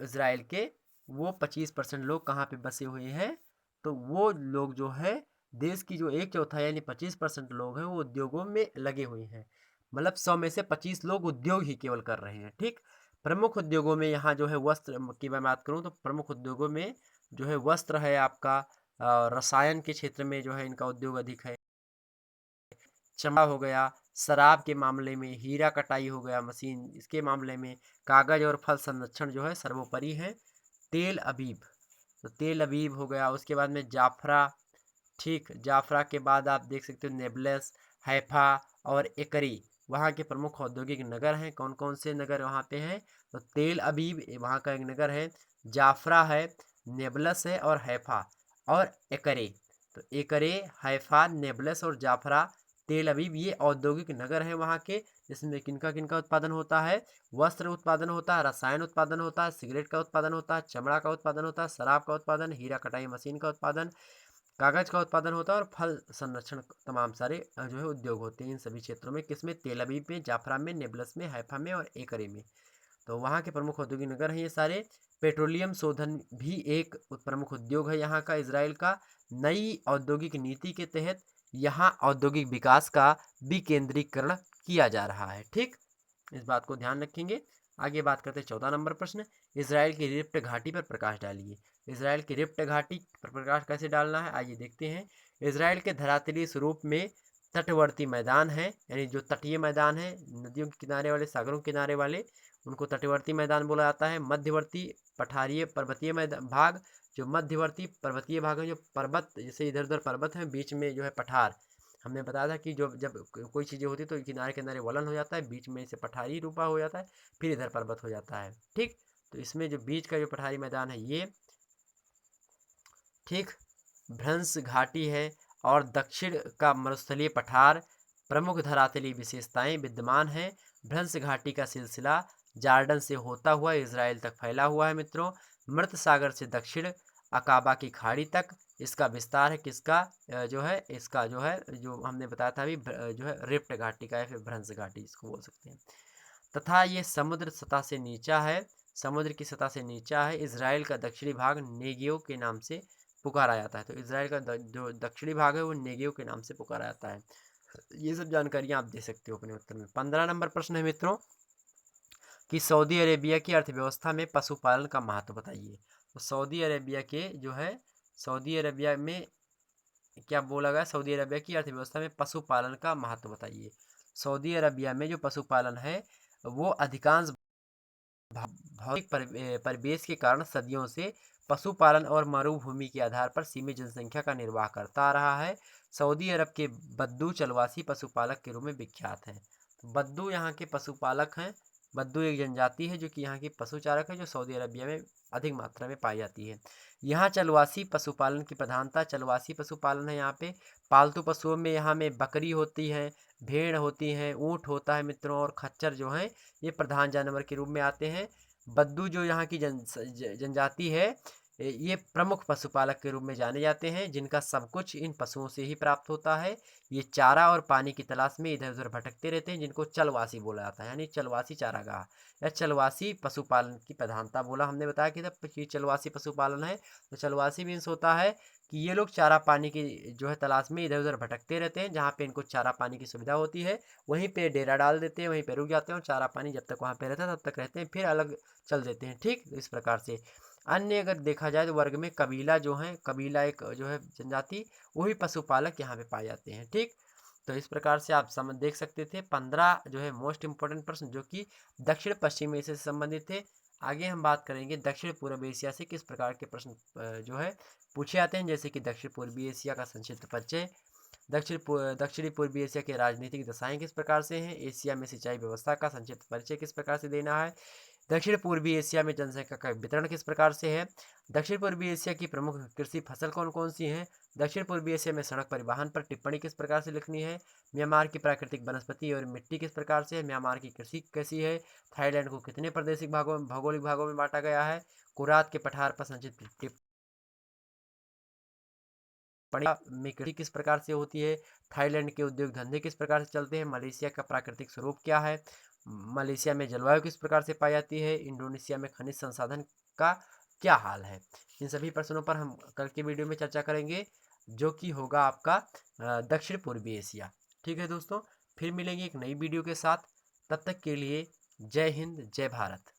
इसराइल के, वो 25% लोग कहाँ पे बसे हुए हैं? तो वो लोग जो है देश की जो 1/4 यानी 25% लोग हैं वो उद्योगों में लगे हुए हैं। मतलब 100 में से 25 लोग उद्योग ही केवल कर रहे हैं। ठीक, प्रमुख उद्योगों में यहाँ जो है वस्त्र की मैं बात करूँ तो प्रमुख उद्योगों में जो है वस्त्र है आपका, रसायन के क्षेत्र में जो है इनका उद्योग अधिक है, चमड़ा हो गया, शराब के मामले में हीरा कटाई हो गया मशीन, इसके मामले में कागज और फल संरक्षण जो है सर्वोपरि है। तेल अबीब, तो तेल अबीब हो गया। उसके बाद में जाफरा। ठीक, जाफरा के बाद आप देख सकते हो नेबलस, हैफा और एकरी वहाँ के प्रमुख औद्योगिक नगर हैं। कौन कौन से नगर वहाँ पे हैं? तो तेल अबीब वहाँ का एक नगर है, जाफरा है, नेबलस है और हैफा और एकरे। तो एकरे, हैफा, नेबलस और जाफरा, तेल अबीब ये औद्योगिक नगर हैं वहाँ के, जिसमें किनका किनका उत्पादन होता है? वस्त्र उत्पादन होता है, रसायन उत्पादन होता है, सिगरेट का उत्पादन होता है, चमड़ा का उत्पादन होता है, शराब का उत्पादन, हीरा कटाई मशीन का उत्पादन, कागज का उत्पादन होता है और फल संरक्षण, तमाम सारे जो है उद्योग होते हैं इन सभी क्षेत्रों में। किसमें? तेल अबीब में, जाफरा में, नेबलस में, हैफा में और एकरे में। तो वहाँ के प्रमुख औद्योगिक नगर हैं ये सारे। पेट्रोलियम शोधन भी एक प्रमुख उद्योग है यहाँ का, इसराइल का। नई औद्योगिक नीति के तहत यहाँ औद्योगिक विकास का विकेंद्रीकरण किया जा रहा है। ठीक, इस बात को ध्यान रखेंगे। आगे बात करते हैं 14 नंबर प्रश्न, इसराइल की रिफ्ट घाटी पर प्रकाश डालिए। इसराइल की रिफ्ट घाटी पर प्रकाश कैसे डालना है, आइए देखते हैं। इसराइल के धरातलीय स्वरूप में तटवर्ती मैदान है, यानी जो तटीय मैदान है, नदियों के किनारे वाले, सागरों के किनारे वाले, उनको तटवर्ती मैदान बोला जाता है। मध्यवर्ती पठारीय पर्वतीय मैदान भाग, जो मध्यवर्ती पर्वतीय भाग है, जो पर्वत जैसे इधर उधर पर्वत है, बीच में जो है पठार। हमने बताया था कि जो जब कोई चीज़ें होती है तो किनारे किनारे वलन हो जाता है, बीच में से पठारी रूपा हो जाता है, फिर इधर पर्वत हो जाता है। ठीक, तो इसमें जो बीच का जो पठारी मैदान है ये, ठीक, भ्रंश घाटी है, और दक्षिण का मरुस्थलीय पठार। प्रमुख धरातलीय विशेषताएं विद्यमान हैं। भ्रंश घाटी का सिलसिला जॉर्डन से होता हुआ इसराइल तक फैला हुआ है मित्रों। मृत सागर से दक्षिण अकाबा की खाड़ी तक इसका विस्तार है। किसका? जो है इसका जो है, जो हमने बताया था अभी, जो है रिफ्ट घाटी का, या फिर भ्रंश घाटी इसको बोल सकते हैं। तथा ये समुद्र सतह से नीचा है, समुद्र की सतह से नीचा है। इसराइल का दक्षिणी भाग नेगेव के नाम से पुकारा जाता है। तो इसराइल का जो दक्षिणी भाग है वो नेगेव के नाम से पुकारा जाता है। ये सब जानकारियां आप दे सकते हो अपने उत्तर में। 15 नंबर प्रश्न है मित्रों कि सऊदी अरेबिया की अर्थव्यवस्था में पशुपालन का महत्व बताइए। तो सऊदी अरेबिया के जो है सऊदी अरबिया में क्या बोला गया, सऊदी अरबिया की अर्थव्यवस्था में पशुपालन का महत्व बताइए। सऊदी अरबिया में जो पशुपालन है वो अधिकांश भौतिक परिवेश के कारण सदियों से पशुपालन और मरुभूमि के आधार पर सीमित जनसंख्या का निर्वाह करता आ रहा है। सऊदी अरब के बद्दू चलवासी पशुपालक के रूप में विख्यात हैं। बद्दू यहाँ के पशुपालक हैं। बद्दू एक जनजाति है जो कि यहाँ की पशुचारक है, जो सऊदी अरबिया में अधिक मात्रा में पाई जाती है। यहाँ चलवासी पशुपालन की प्रधानता चलवासी पशुपालन है। यहाँ पे पालतू पशुओं में यहाँ में बकरी होती है, भेड़ होती है, ऊँट होता है मित्रों, और खच्चर जो हैं ये प्रधान जानवर के रूप में आते हैं। बद्दू जो यहाँ की जनजाति है ये प्रमुख पशुपालक के रूप में जाने जाते हैं, जिनका सब कुछ इन पशुओं से ही प्राप्त होता है। ये चारा और पानी की तलाश में इधर उधर भटकते रहते हैं, जिनको चलवासी बोला जाता है, यानी चलवासी चारागाह या चलवासी पशुपालन की प्रधानता बोला। हमने बताया कि जब चलवासी पशुपालन है तो चलवासी मीन्स होता है कि ये लोग चारा पानी की जो है तलाश में इधर उधर भटकते रहते हैं। जहाँ पे इनको चारा पानी की सुविधा होती है वहीं पे डेरा डाल देते हैं, वहीं पे रुक जाते हैं और चारा पानी जब तक वहाँ पे रहता है तब तक रहते हैं, फिर अलग चल देते हैं। ठीक, इस प्रकार से। अन्य अगर देखा जाए तो वर्ग में कबीला जो है, कबीला एक जो है जनजाति, वो भी पशुपालक यहाँ पे पाए जाते हैं। ठीक, तो इस प्रकार से आप समझ देख सकते थे 15 जो है मोस्ट इंपॉर्टेंट प्रश्न जो कि दक्षिण पश्चिम एशिया से संबंधित थे। आगे हम बात करेंगे दक्षिण पूर्व एशिया से किस प्रकार के प्रश्न जो है पूछे जाते हैं, जैसे कि दक्षिण पूर्वी एशिया का संक्षिप्त परिचय, दक्षिणी पूर्वी एशिया के राजनीतिक दशाएं किस प्रकार से हैं, एशिया में सिंचाई व्यवस्था का संक्षिप्त परिचय किस प्रकार से देना है, दक्षिण पूर्वी एशिया में जनसंख्या का वितरण किस प्रकार से है, दक्षिण पूर्वी एशिया की प्रमुख कृषि फसल कौन कौन सी हैं, दक्षिण पूर्वी एशिया में सड़क परिवहन पर टिप्पणी किस प्रकार से लिखनी है, म्यांमार की प्राकृतिक वनस्पति और मिट्टी किस प्रकार से है, म्यांमार की कृषि कैसी है, थाईलैंड को कितने प्रादेशिक भागों में भौगोलिक भागों में बांटा गया है, कुरात के पठार पर संचित टिप्पणी में कृषि किस प्रकार से होती है, थाईलैंड के उद्योग धंधे किस प्रकार से चलते हैं, मलेशिया का प्राकृतिक स्वरूप क्या है, मलेशिया में जलवायु किस प्रकार से पाई जाती है, इंडोनेशिया में खनिज संसाधन का क्या हाल है। इन सभी प्रश्नों पर हम कल के वीडियो में चर्चा करेंगे, जो कि होगा आपका दक्षिण पूर्वी एशिया। ठीक है दोस्तों, फिर मिलेंगे एक नई वीडियो के साथ। तब तक के लिए जय हिंद, जय भारत।